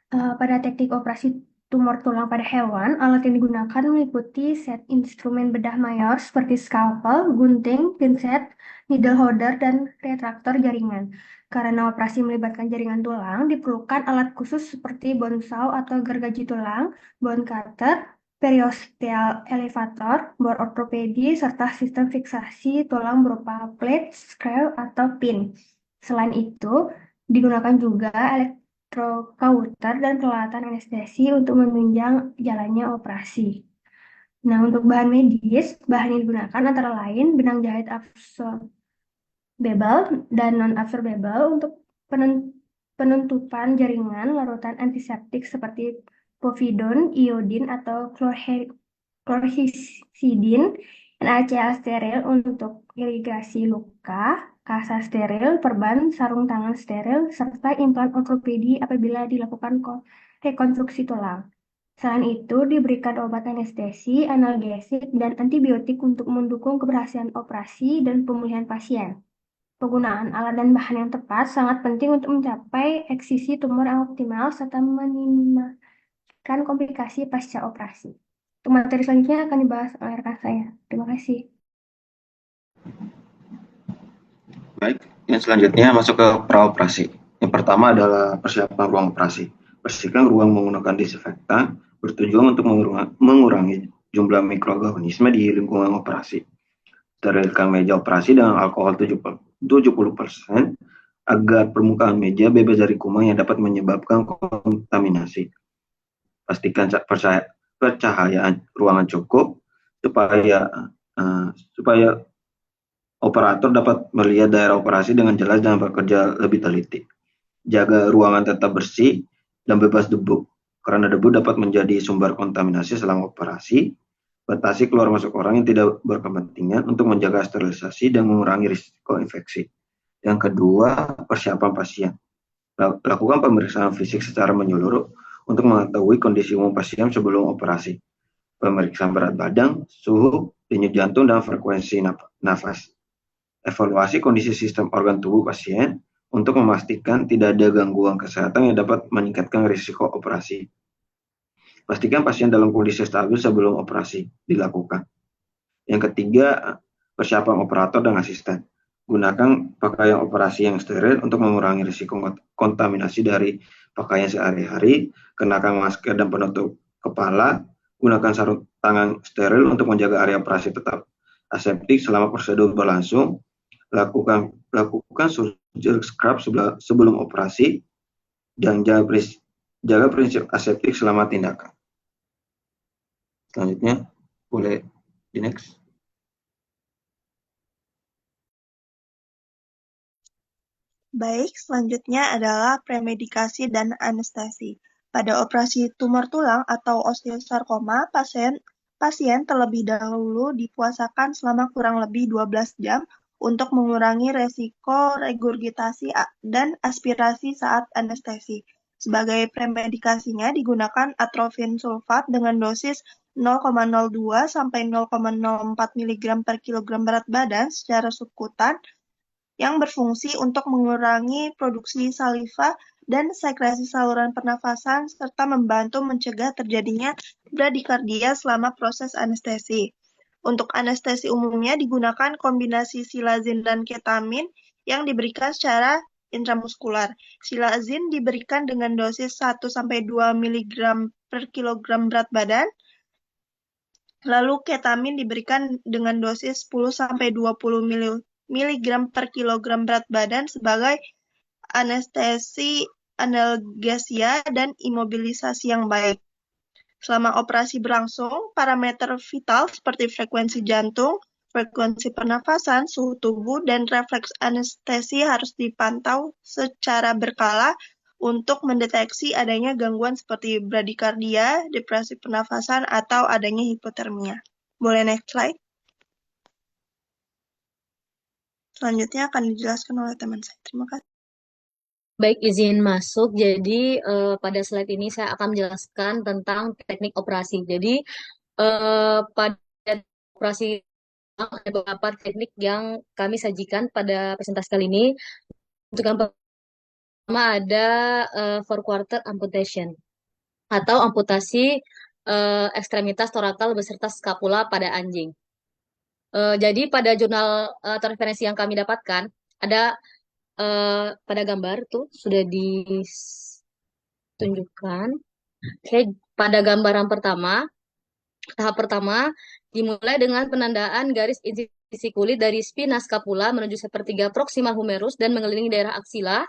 Pada teknik operasi tumor tulang pada hewan, alat yang digunakan meliputi set instrumen bedah mayor seperti skalpel, gunting, pinset, needle holder, dan retraktor jaringan. Karena operasi melibatkan jaringan tulang, diperlukan alat khusus seperti bone saw atau gergaji tulang, bone cutter, periosteal elevator, bor ortopedi, serta sistem fiksasi tulang berupa plate, screw, atau pin. Selain itu, digunakan juga elektrokauter dan peralatan anestesi untuk menunjang jalannya operasi. Nah, untuk bahan medis, bahan yang digunakan antara lain benang jahit absorbable dan non-absorbable untuk penutupan jaringan, larutan antiseptik seperti povidone, iodin, atau chlorhexidin, NaCl steril untuk irigasi luka, kasa steril, perban, sarung tangan steril, serta implan ortopedi apabila dilakukan rekonstruksi tulang. Selain itu, diberikan obat anestesi, analgesik, dan antibiotik untuk mendukung keberhasilan operasi dan pemulihan pasien. Penggunaan alat dan bahan yang tepat sangat penting untuk mencapai eksisi tumor yang optimal serta meminimalkan komplikasi pasca operasi. Untuk materi selanjutnya akan dibahas oleh rekan saya. Terima kasih. Baik, yang selanjutnya masuk ke praoperasi. Yang pertama adalah persiapan ruang operasi. Bersihkan ruang menggunakan disinfektan bertujuan untuk mengurangi jumlah mikroorganisme di lingkungan operasi. Sterilkan meja operasi dengan alkohol 70% agar permukaan meja bebas dari kuman yang dapat menyebabkan kontaminasi. pencahayaan ruangan cukup supaya operator dapat melihat daerah operasi dengan jelas dan bekerja lebih teliti. Jaga ruangan tetap bersih dan bebas debu, karena debu dapat menjadi sumber kontaminasi selama operasi. Batasi keluar masuk orang yang tidak berkepentingan untuk menjaga sterilisasi dan mengurangi risiko infeksi. Yang kedua, persiapan pasien. Lakukan pemeriksaan fisik secara menyeluruh untuk mengetahui kondisi umum pasien sebelum operasi. Pemeriksaan berat badan, suhu, denyut jantung, dan frekuensi nafas. Evaluasi kondisi sistem organ tubuh pasien untuk memastikan tidak ada gangguan kesehatan yang dapat meningkatkan risiko operasi. Pastikan pasien dalam kondisi stabil sebelum operasi dilakukan. Yang ketiga, persiapan operator dan asisten. Gunakan pakaian operasi yang steril untuk mengurangi risiko kontaminasi dari pakaian sehari-hari. Kenakan masker dan penutup kepala. Gunakan sarung tangan steril untuk menjaga area operasi tetap aseptik selama prosedur berlangsung. Lakukan surgical scrub sebelum operasi dan jaga prinsip aseptik selama tindakan. Selanjutnya, boleh di next. Baik, selanjutnya adalah premedikasi dan anestesi. Pada operasi tumor tulang atau osteosarkoma, pasien terlebih dahulu dipuasakan selama kurang lebih 12 jam untuk mengurangi resiko regurgitasi dan aspirasi saat anestesi. Sebagai premedikasinya digunakan atrofin sulfat dengan dosis 0,02 sampai 0,04 mg per kilogram berat badan secara subkutan yang berfungsi untuk mengurangi produksi saliva dan sekresi saluran pernafasan serta membantu mencegah terjadinya bradikardia selama proses anestesi. Untuk anestesi umumnya digunakan kombinasi silazin dan ketamin yang diberikan secara intramuskular. Silazin diberikan dengan dosis 1-2 mg per kilogram berat badan, lalu ketamin diberikan dengan dosis 10-20 mg per kilogram berat badan sebagai anestesi analgesia dan imobilisasi yang baik. Selama operasi berlangsung, parameter vital seperti frekuensi jantung, frekuensi pernafasan, suhu tubuh, dan refleks anestesi harus dipantau secara berkala untuk mendeteksi adanya gangguan seperti bradikardia, depresi pernafasan, atau adanya hipotermia. Boleh next slide? Selanjutnya akan dijelaskan oleh teman saya. Terima kasih. Baik, izin masuk. Jadi pada slide ini saya akan menjelaskan tentang teknik operasi. Jadi pada operasi ada beberapa teknik yang kami sajikan pada presentasi kali ini. Untuk yang pertama ada four quarter amputation atau amputasi ekstremitas torakal beserta skapula pada anjing. Jadi pada jurnal atau referensi yang kami dapatkan ada pada gambar tuh sudah ditunjukkan. Oke, pada gambaran pertama, tahap pertama dimulai dengan penandaan garis insisi kulit dari spina scapula menuju sepertiga proximal humerus dan mengelilingi daerah aksila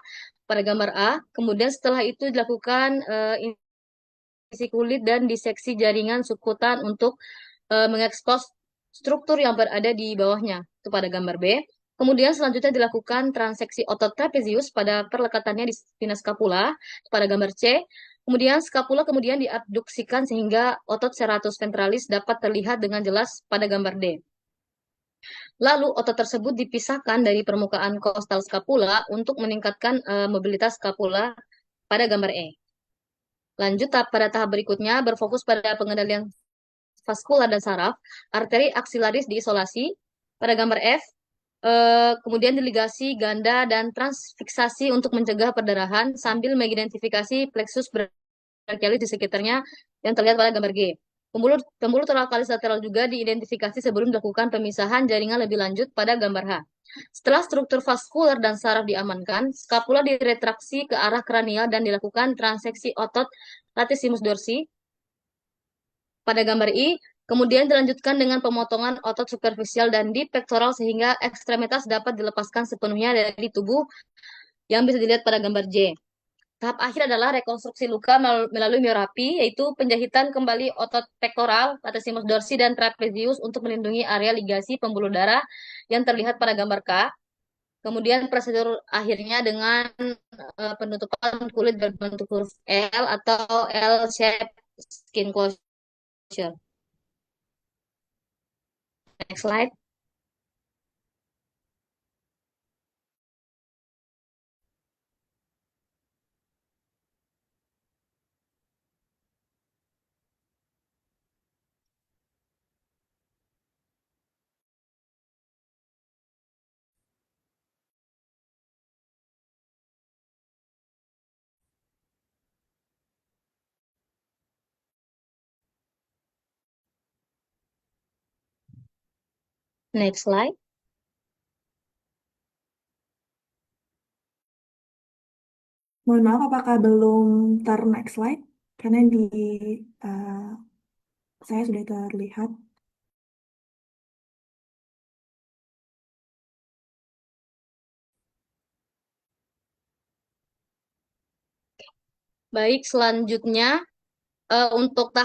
pada gambar A. Kemudian setelah itu dilakukan insisi kulit dan diseksi jaringan subkutan untuk mengekspos struktur yang berada di bawahnya, itu pada gambar B. Kemudian selanjutnya dilakukan transeksi otot trapezius pada perlekatannya di spina scapula, pada gambar C. Kemudian skapula kemudian diabduksikan sehingga otot serratus ventralis dapat terlihat dengan jelas pada gambar D. Lalu otot tersebut dipisahkan dari permukaan kostal skapula untuk meningkatkan mobilitas skapula pada gambar E. Lanjut pada tahap berikutnya berfokus pada pengendalian vaskular dan saraf, arteri aksilaris diisolasi pada gambar F, kemudian diligasi ganda dan transfiksasi untuk mencegah perdarahan sambil mengidentifikasi plexus brachialis di sekitarnya yang terlihat pada gambar G. Pembuluh toracalis lateral juga diidentifikasi sebelum dilakukan pemisahan jaringan lebih lanjut pada gambar H. Setelah struktur vaskular dan saraf diamankan, skapula diretraksi ke arah kranial dan dilakukan transeksi otot latissimus dorsi pada gambar I, kemudian dilanjutkan dengan pemotongan otot superficial dan deep pectoral sehingga ekstremitas dapat dilepaskan sepenuhnya dari tubuh yang bisa dilihat pada gambar J. Tahap akhir adalah rekonstruksi luka melalui mioperapi, yaitu penjahitan kembali otot pektoral, latissimus dorsi, dan trapezius untuk melindungi area ligasi pembuluh darah yang terlihat pada gambar K. Kemudian prosedur akhirnya dengan penutupan kulit berbentuk huruf L atau L-shape skin closure. Next slide. Next slide. Mohon maaf, apakah belum next slide? Karena di saya sudah terlihat. Baik, selanjutnya untuk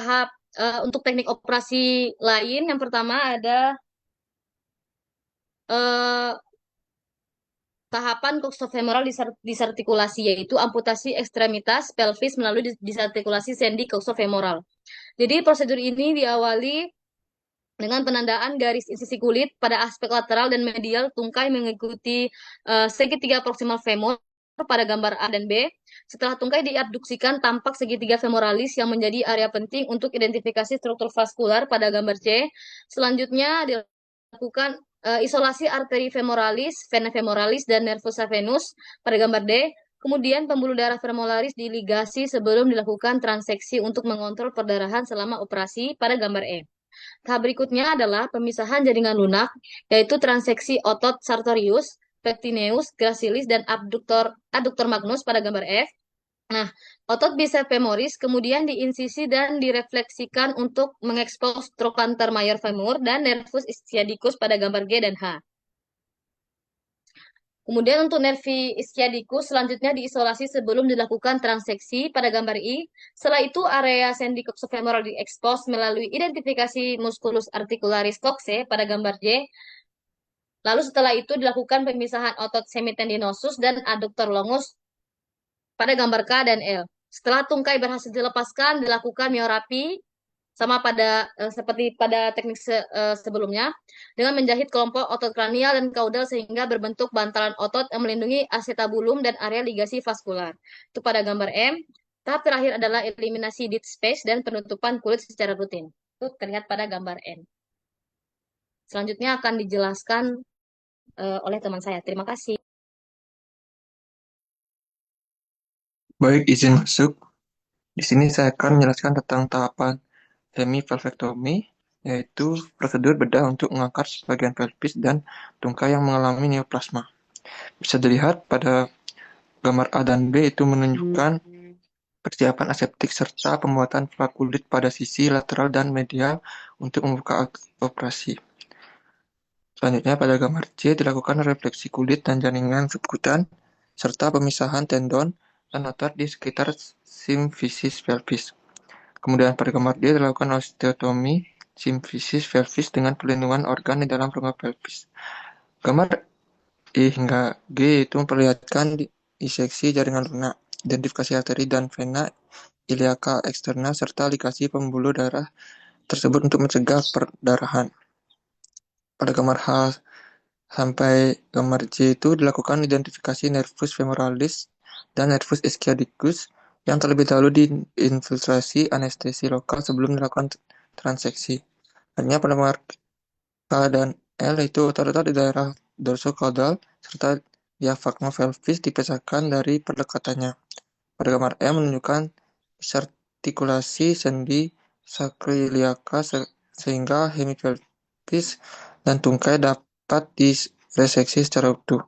untuk teknik operasi lain, yang pertama ada tahapan coxofemoral disartikulasi, yaitu amputasi ekstremitas pelvis melalui disartikulasi sendi coxofemoral. Jadi prosedur ini diawali dengan penandaan garis insisi kulit pada aspek lateral dan medial tungkai mengikuti segitiga proximal femur pada gambar A dan B. Setelah tungkai diabduksikan, tampak segitiga femoralis yang menjadi area penting untuk identifikasi struktur vaskular pada gambar C. Selanjutnya dilakukan isolasi arteri femoralis, vena femoralis, dan nervosa venus pada gambar D. Kemudian pembuluh darah femororis diligasi sebelum dilakukan transeksi untuk mengontrol perdarahan selama operasi pada gambar E. Tahap berikutnya adalah pemisahan jaringan lunak, yaitu transeksi otot sartorius, pectineus, gracilis, dan adductor magnus pada gambar F. Nah, otot bicep femoris kemudian diinsisi dan direfleksikan untuk mengekspos trochanter major femur dan nervus ischiadicus pada gambar G dan H. Kemudian untuk nervi ischiadicus selanjutnya diisolasi sebelum dilakukan transeksi pada gambar I. Setelah itu area sendi coxofemoral diekspos melalui identifikasi musculus articularis coxae pada gambar J. Lalu setelah itu dilakukan pemisahan otot semitendinosus dan adductor longus pada gambar K dan L. Setelah tungkai berhasil dilepaskan, dilakukan mioperapi sama seperti pada teknik sebelumnya dengan menjahit kelompok otot kranial dan kaudal sehingga berbentuk bantalan otot yang melindungi acetabulum dan area ligasi vaskular. Itu pada gambar M. Tahap terakhir adalah eliminasi dead space dan penutupan kulit secara rutin. Itu terlihat pada gambar N. Selanjutnya akan dijelaskan oleh teman saya. Terima kasih. Baik, izin masuk. Di sini saya akan menjelaskan tentang tahapan hemivalvectomy, yaitu prosedur bedah untuk mengangkat sebagian pelvis dan tungkai yang mengalami neoplasma. Bisa dilihat pada gambar A dan B itu menunjukkan persiapan aseptik serta pembuatan plak kulit pada sisi lateral dan medial untuk membuka operasi. Selanjutnya pada gambar C dilakukan refleksi kulit dan jaringan subkutan serta pemisahan tendon dan otot di sekitar simfisis pelvis. Kemudian pada gambar D dilakukan osteotomi simfisis pelvis dengan perlindungan organ di dalam rongga pelvis. Gambar E hingga G itu memperlihatkan diseksi jaringan lunak, identifikasi arteri dan vena iliaca eksterna serta ligasi pembuluh darah tersebut untuk mencegah perdarahan. Pada gambar H sampai gambar J itu dilakukan identifikasi nervus femoralis dan nervus ischiadicus yang terlebih dahulu diinfiltrasi anestesi lokal sebelum dilakukan transeksi. Artinya pada gambar K dan L itu otot-otot di daerah dorsocaudal serta diafragma pelvis dipisahkan dari perdekatannya. Pada gambar M menunjukkan disartikulasi sendi sacroiliaca sehingga hemipelvis dan tungkai dapat direseksi secara utuh.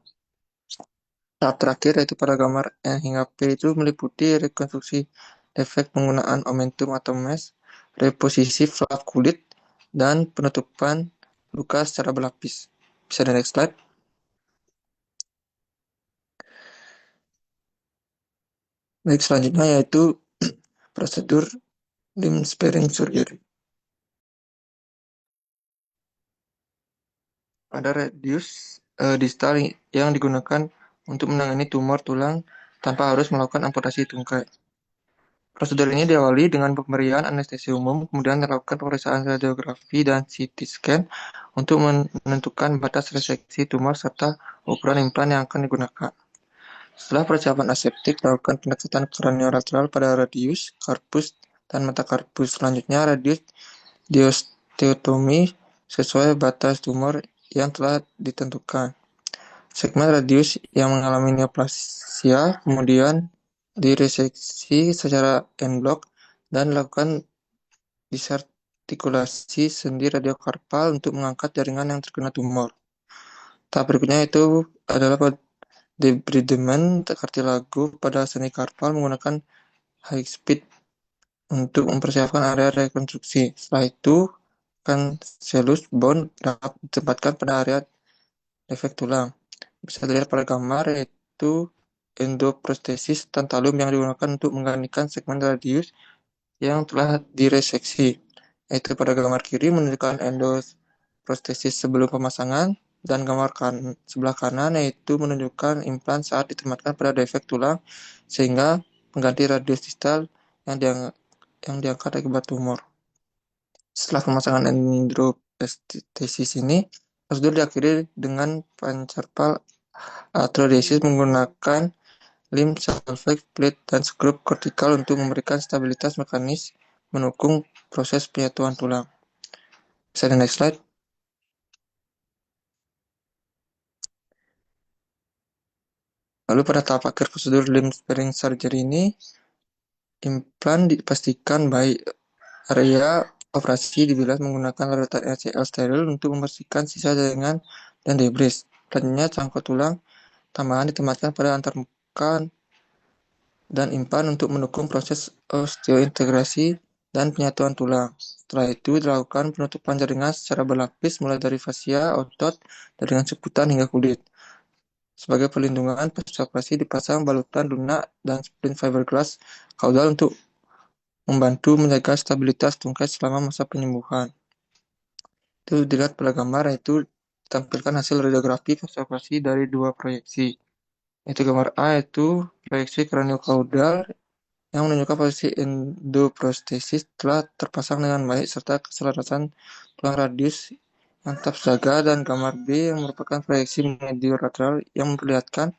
Tahap terakhir yaitu pada gambar N hingga P itu meliputi rekonstruksi defek penggunaan omentum atau mesh, reposisi flap kulit, dan penutupan luka secara berlapis. Bisa di next slide. Baik, selanjutnya yaitu prosedur limb sparing surgery. Ada radius distal yang digunakan untuk menangani tumor tulang tanpa harus melakukan amputasi tungkai. Prosedur ini diawali dengan pemberian anestesi umum, kemudian dilakukan pemeriksaan radiografi dan CT scan untuk menentukan batas reseksi tumor serta ukuran implan yang akan digunakan. Setelah persiapan aseptik, dilakukan pendekatan kraniolateral pada radius, karpus, dan mata karpus. Selanjutnya, radius diosteotomi sesuai batas tumor yang telah ditentukan. Segmen radius yang mengalami neoplasia kemudian direseksi secara en bloc dan dilakukan disartikulasi sendi radiokarpal untuk mengangkat jaringan yang terkena tumor. Tahap berikutnya itu adalah debridement kartilago pada sendi karpal menggunakan high speed untuk mempersiapkan area rekonstruksi. Setelah itu, cancellous bone dapat ditempatkan pada area defek tulang. Bisa dilihat pada gambar yaitu endoprostesis tantalum yang digunakan untuk menggantikan segmen radius yang telah direseksi. Yaitu pada gambar kiri menunjukkan endoprostesis sebelum pemasangan dan gambar sebelah kanan yaitu menunjukkan implan saat ditempatkan pada defek tulang sehingga mengganti radius distal yang diangkat akibat tumor. Setelah pemasangan endoprostesis ini, prosedur diakhiri dengan pancarpal arthrodesis menggunakan limb salvage plate dan skrup kortikal untuk memberikan stabilitas mekanis mendukung proses penyatuan tulang. Bisa di next slide. Lalu pada tahap akhir prosedur limb sparing surgery ini, implan dipastikan baik. Area operasi dibilas menggunakan larutan LCL steril untuk membersihkan sisa jaringan dan debris. Selanjutnya, cangkok tulang tambahan ditempatkan pada antarmuka dan implan untuk mendukung proses osteointegrasi dan penyatuan tulang. Setelah itu dilakukan penutupan jaringan secara berlapis mulai dari fascia, otot, jaringan subkutan hingga kulit. Sebagai perlindungan, pasca operasi dipasang balutan lunak dan splint fiberglass caudal untuk membantu menjaga stabilitas tungkai selama masa penyembuhan. Itu dilihat pada gambar, yaitu ditampilkan hasil radiografi pasca operasi dari dua proyeksi. Yaitu gambar A yaitu proyeksi kraniokaudal yang menunjukkan posisi endoprostesis telah terpasang dengan baik serta keselarasan tulang radius yang tetap terjaga, dan gambar B yang merupakan proyeksi mediolateral yang memperlihatkan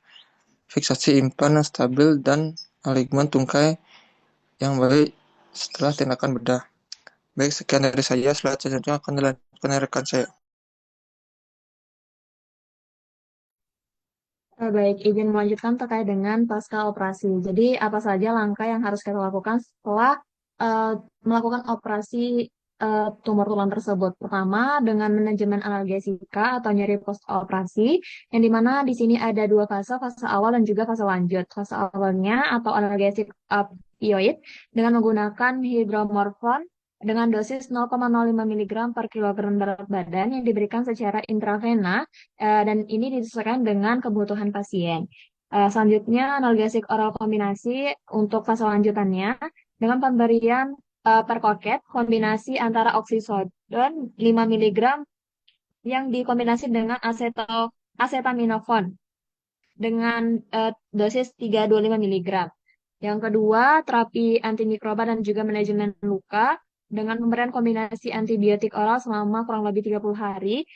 fiksasi implan yang stabil dan aligmen tungkai yang baik setelah tindakan bedah. Baik, sekian dari saya. Selanjutnya akan dilanjutkan rekan saya. Baik, izin melanjutkan terkait dengan pasca operasi. Jadi, apa saja langkah yang harus kita lakukan setelah melakukan operasi tumor tulang tersebut? Pertama, dengan manajemen analgesika atau nyeri post operasi, yang dimana di sini ada dua fase, fase awal dan juga fase lanjut. Fase awalnya atau analgesik opioid dengan menggunakan hidromorphon dengan dosis 0,05 mg per kilogram berat badan yang diberikan secara intravena, dan ini disesuaikan dengan kebutuhan pasien. Selanjutnya, analgesik oral kombinasi untuk fase lanjutannya dengan pemberian perkoket kombinasi antara oksisodon 5 mg yang dikombinasi dengan acetaminofon dengan dosis 325 mg. Yang kedua, terapi antimikroba dan juga manajemen luka dengan pemberian kombinasi antibiotik oral selama kurang lebih 30 hari,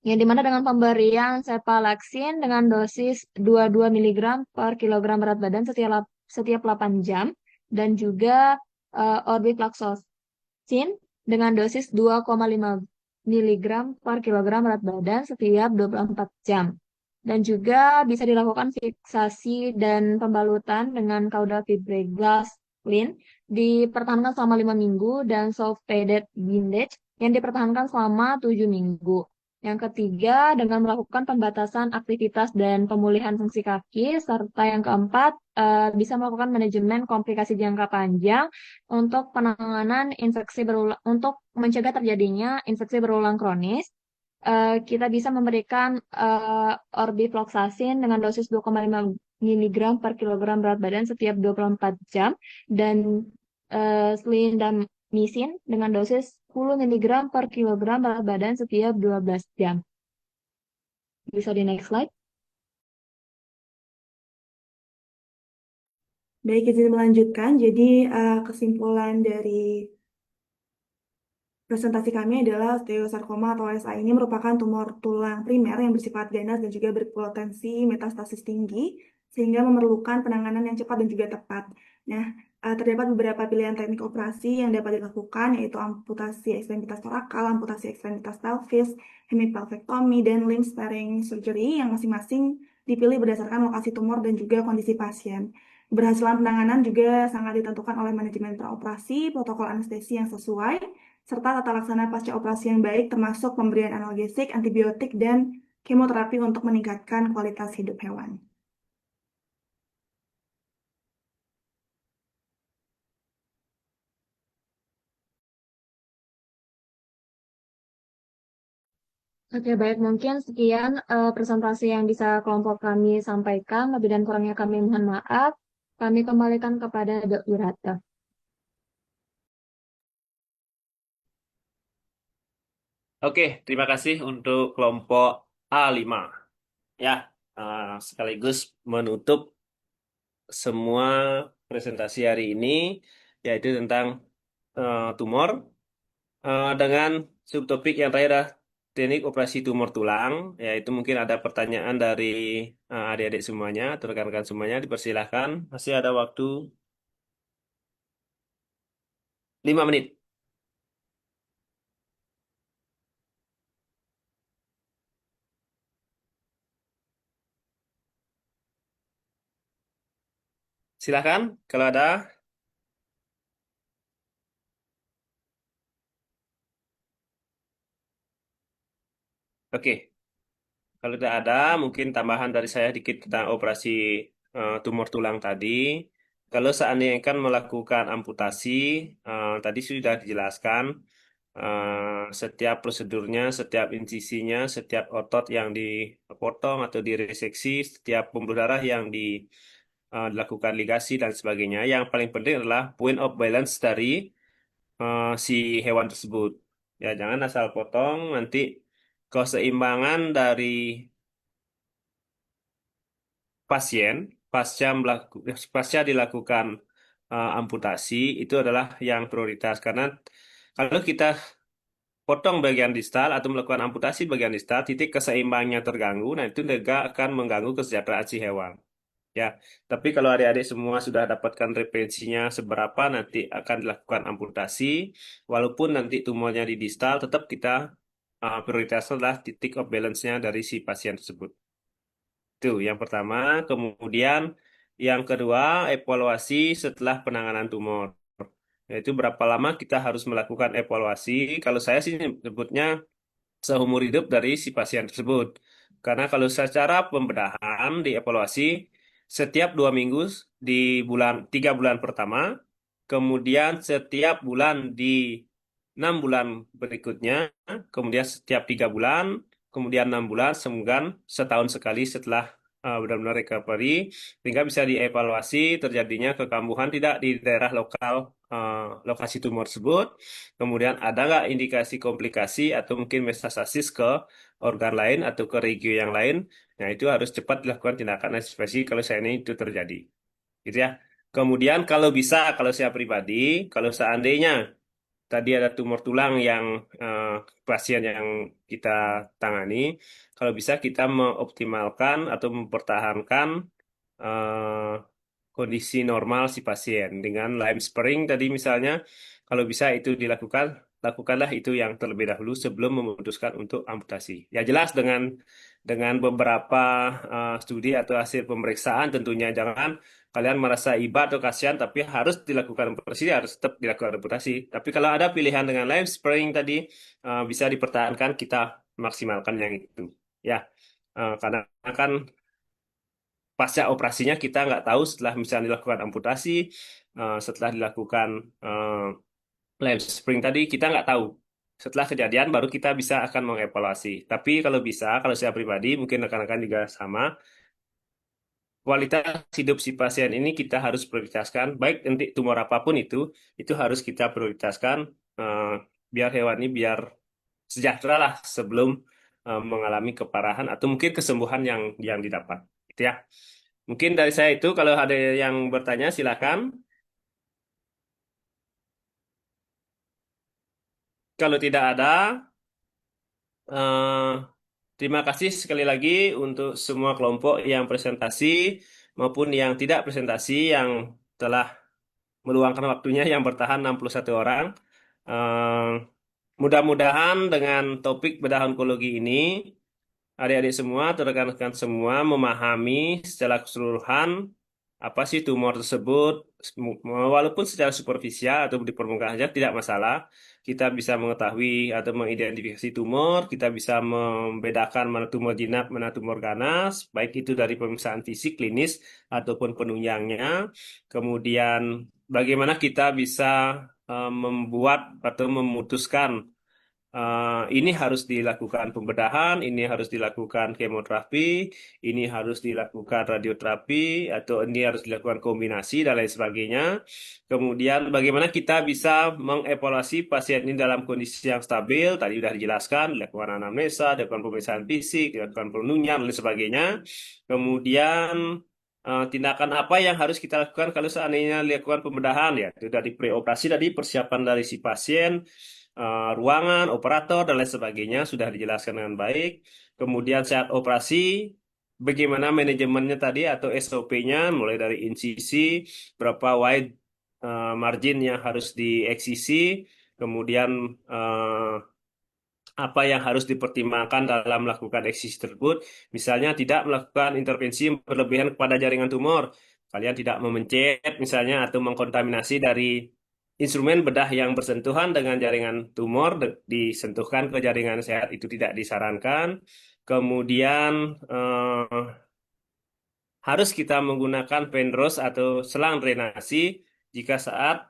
yang dimana dengan pemberian cephalexin dengan dosis 22 mg per kilogram berat badan setiap 8 jam, dan juga orbifloxacin dengan dosis 2,5 mg per kilogram berat badan setiap 24 jam. Dan juga bisa dilakukan fiksasi dan pembalutan dengan caudal fiberglass lin dipertahankan selama 5 minggu dan soft padded bandage yang dipertahankan selama 7 minggu. Yang ketiga, dengan melakukan pembatasan aktivitas dan pemulihan fungsi kaki. Serta yang keempat, bisa melakukan manajemen komplikasi jangka panjang untuk penanganan infeksi berulang, untuk mencegah terjadinya infeksi berulang kronis. Kita bisa memberikan orbifloxacin dengan dosis 2,5 miligram per kilogram berat badan setiap 24 jam dan clindamycin dengan dosis 10 miligram per kilogram berat badan setiap 12 jam. Bisa di next slide. Baik, izin melanjutkan. Jadi kesimpulan dari presentasi kami adalah osteosarkoma atau OSA ini merupakan tumor tulang primer yang bersifat ganas dan juga berpotensi metastasis tinggi, sehingga memerlukan penanganan yang cepat dan juga tepat. Nah, terdapat beberapa pilihan teknik operasi yang dapat dilakukan, yaitu amputasi ekstremitas torakal, amputasi ekstremitas pelvis, hemipelvektomi, dan limb sparing surgery yang masing-masing dipilih berdasarkan lokasi tumor dan juga kondisi pasien. Keberhasilan penanganan juga sangat ditentukan oleh manajemen praoperasi, protokol anestesi yang sesuai, serta tata laksana pasca operasi yang baik termasuk pemberian analgesik, antibiotik, dan kemoterapi untuk meningkatkan kualitas hidup hewan. Oke, baik. Mungkin sekian presentasi yang bisa kelompok kami sampaikan. Lebih dan kurangnya kami mohon maaf. Kami kembalikan kepada Dok Wirata. Oke, terima kasih untuk kelompok A5. Ya, sekaligus menutup semua presentasi hari ini, yaitu tentang tumor, dengan subtopik yang terakhir adalah teknik operasi tumor tulang, yaitu mungkin ada pertanyaan dari adik-adik semuanya atau rekan-rekan semuanya, dipersilahkan. Masih ada waktu 5 menit. Silahkan, kalau ada. Oke, kalau tidak ada, mungkin tambahan dari saya dikit tentang operasi tumor tulang tadi. Kalau seandainya akan melakukan amputasi, tadi sudah dijelaskan setiap prosedurnya, setiap insisinya, setiap otot yang dipotong atau direseksi, setiap pembuluh darah yang dilakukan ligasi dan sebagainya. Yang paling penting adalah point of balance dari si hewan tersebut. Ya, jangan asal potong, nanti keseimbangan dari pasien pasca dilakukan amputasi itu adalah yang prioritas, karena kalau kita potong bagian distal atau melakukan amputasi bagian distal, titik keseimbangannya terganggu, nah itu juga akan mengganggu kesejahteraan si hewan. Ya, tapi kalau adik-adik semua sudah dapatkan referensinya seberapa nanti akan dilakukan amputasi, walaupun nanti tumornya di distal, tetap kita prioritasnya adalah titik of balance-nya dari si pasien tersebut. Itu yang pertama. Kemudian yang kedua, evaluasi setelah penanganan tumor. Yaitu berapa lama kita harus melakukan evaluasi. Kalau saya sih sebutnya seumur hidup dari si pasien tersebut. Karena kalau secara pembedahan dievaluasi setiap 2 minggu di 3 bulan pertama, kemudian setiap bulan di 6 bulan berikutnya, kemudian setiap 3 bulan, kemudian 6 bulan, kemudian setahun sekali setelah benar-benar recovery, sehingga bisa dievaluasi terjadinya kekambuhan tidak di daerah lokasi tumor tersebut, kemudian ada nggak indikasi komplikasi atau mungkin metastasis ke organ lain atau ke regio yang lain. Nah, itu harus cepat dilakukan tindakan antisipasi kalau saya ini itu terjadi. Gitu ya. Kemudian kalau bisa, kalau saya pribadi, kalau seandainya tadi ada tumor tulang yang pasien yang kita tangani, kalau bisa kita mengoptimalkan atau mempertahankan kondisi normal si pasien dengan lime sparing tadi misalnya, kalau bisa itu dilakukan, lakukanlah itu yang terlebih dahulu sebelum memutuskan untuk amputasi. Ya jelas dengan beberapa studi atau hasil pemeriksaan, tentunya jangan kalian merasa iba atau kasihan, tapi harus dilakukan amputasi, harus tetap dilakukan amputasi. Tapi kalau ada pilihan dengan lime sparing tadi, bisa dipertahankan, kita maksimalkan yang itu. Ya, karena kan pasca operasinya kita nggak tahu setelah misalnya dilakukan amputasi, setelah dilakukan lime spring tadi, kita nggak tahu. Setelah kejadian baru kita bisa akan mengevaluasi. Tapi kalau bisa, kalau saya pribadi, mungkin rekan-rekan juga sama, kualitas hidup si pasien ini kita harus prioritaskan, baik nanti tumor apapun itu harus kita prioritaskan biar hewan ini biar sejahtera lah sebelum mengalami keparahan atau mungkin kesembuhan yang didapat. Gitu ya. Mungkin dari saya itu, kalau ada yang bertanya silakan. Kalau tidak ada, terima kasih sekali lagi untuk semua kelompok yang presentasi maupun yang tidak presentasi yang telah meluangkan waktunya yang bertahan 61 orang. Mudah-mudahan dengan topik bedah onkologi ini, adik-adik semua, rekan-rekan semua memahami secara keseluruhan apa sih tumor tersebut, walaupun secara superficial atau di permukaan saja tidak masalah. Kita bisa mengetahui atau mengidentifikasi tumor, kita bisa membedakan mana tumor jinak, mana tumor ganas, baik itu dari pemeriksaan fisik, klinis, ataupun penunjangnya. Kemudian bagaimana kita bisa membuat atau memutuskan ini harus dilakukan pembedahan, ini harus dilakukan kemoterapi, ini harus dilakukan radioterapi, atau ini harus dilakukan kombinasi, dan lain sebagainya. Kemudian bagaimana kita bisa mengevaluasi pasien ini dalam kondisi yang stabil, tadi sudah dijelaskan, dilakukan anamnesa, dilakukan pemeriksaan fisik, dilakukan penunjang, dan lain sebagainya. Kemudian tindakan apa yang harus kita lakukan kalau seandainya dilakukan pembedahan, ya itu dari preoperasi, tadi persiapan dari si pasien, ruangan, operator, dan lain sebagainya sudah dijelaskan dengan baik. Kemudian saat operasi, bagaimana manajemennya tadi atau SOP-nya, mulai dari insisi, berapa wide margin yang harus dieksisi, kemudian apa yang harus dipertimbangkan dalam melakukan eksisi tersebut. Misalnya tidak melakukan intervensi berlebihan kepada jaringan tumor. Kalian tidak memencet misalnya atau mengkontaminasi dari instrumen bedah yang bersentuhan dengan jaringan tumor disentuhkan ke jaringan sehat, itu tidak disarankan. Kemudian harus kita menggunakan penros atau selang drenasi jika saat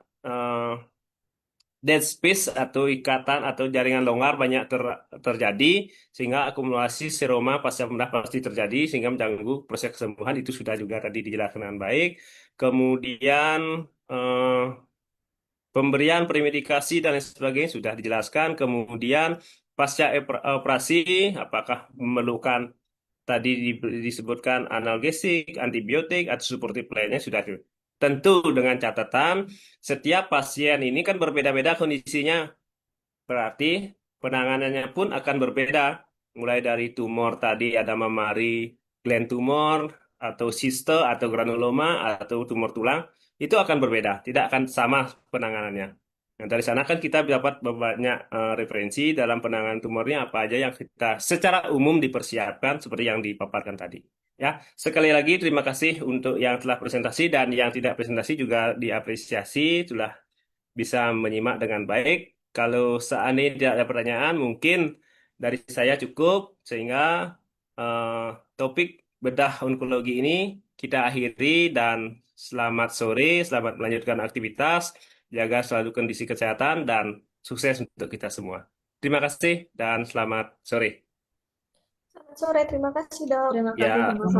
dead space atau ikatan atau jaringan longgar banyak terjadi, sehingga akumulasi seroma pasca pembedah pasti terjadi sehingga mengganggu proses kesembuhan, itu sudah juga tadi dijelaskan dengan baik. Kemudian pemberian premedikasi dan lain sebagainya sudah dijelaskan. Kemudian pasca operasi apakah memerlukan tadi disebutkan analgesik, antibiotik, atau suportif lainnya sudah. Tentu dengan catatan setiap pasien ini kan berbeda-beda kondisinya. Berarti penanganannya pun akan berbeda. Mulai dari tumor tadi ada mamari gland tumor, atau siste, atau granuloma, atau tumor tulang. Itu akan berbeda, tidak akan sama penanganannya. Nah, dari sana kan kita dapat banyak referensi dalam penanganan tumornya apa aja yang kita secara umum dipersiapkan seperti yang dipaparkan tadi. Ya, sekali lagi terima kasih untuk yang telah presentasi, dan yang tidak presentasi juga diapresiasi telah bisa menyimak dengan baik. Kalau seandainya tidak ada pertanyaan, mungkin dari saya cukup, sehingga topik bedah onkologi ini kita akhiri, dan selamat sore, selamat melanjutkan aktivitas, jaga selalu kondisi kesehatan, dan sukses untuk kita semua. Terima kasih dan selamat sore. Selamat sore, terima kasih dok. Terima kasih Ya. sama-sama.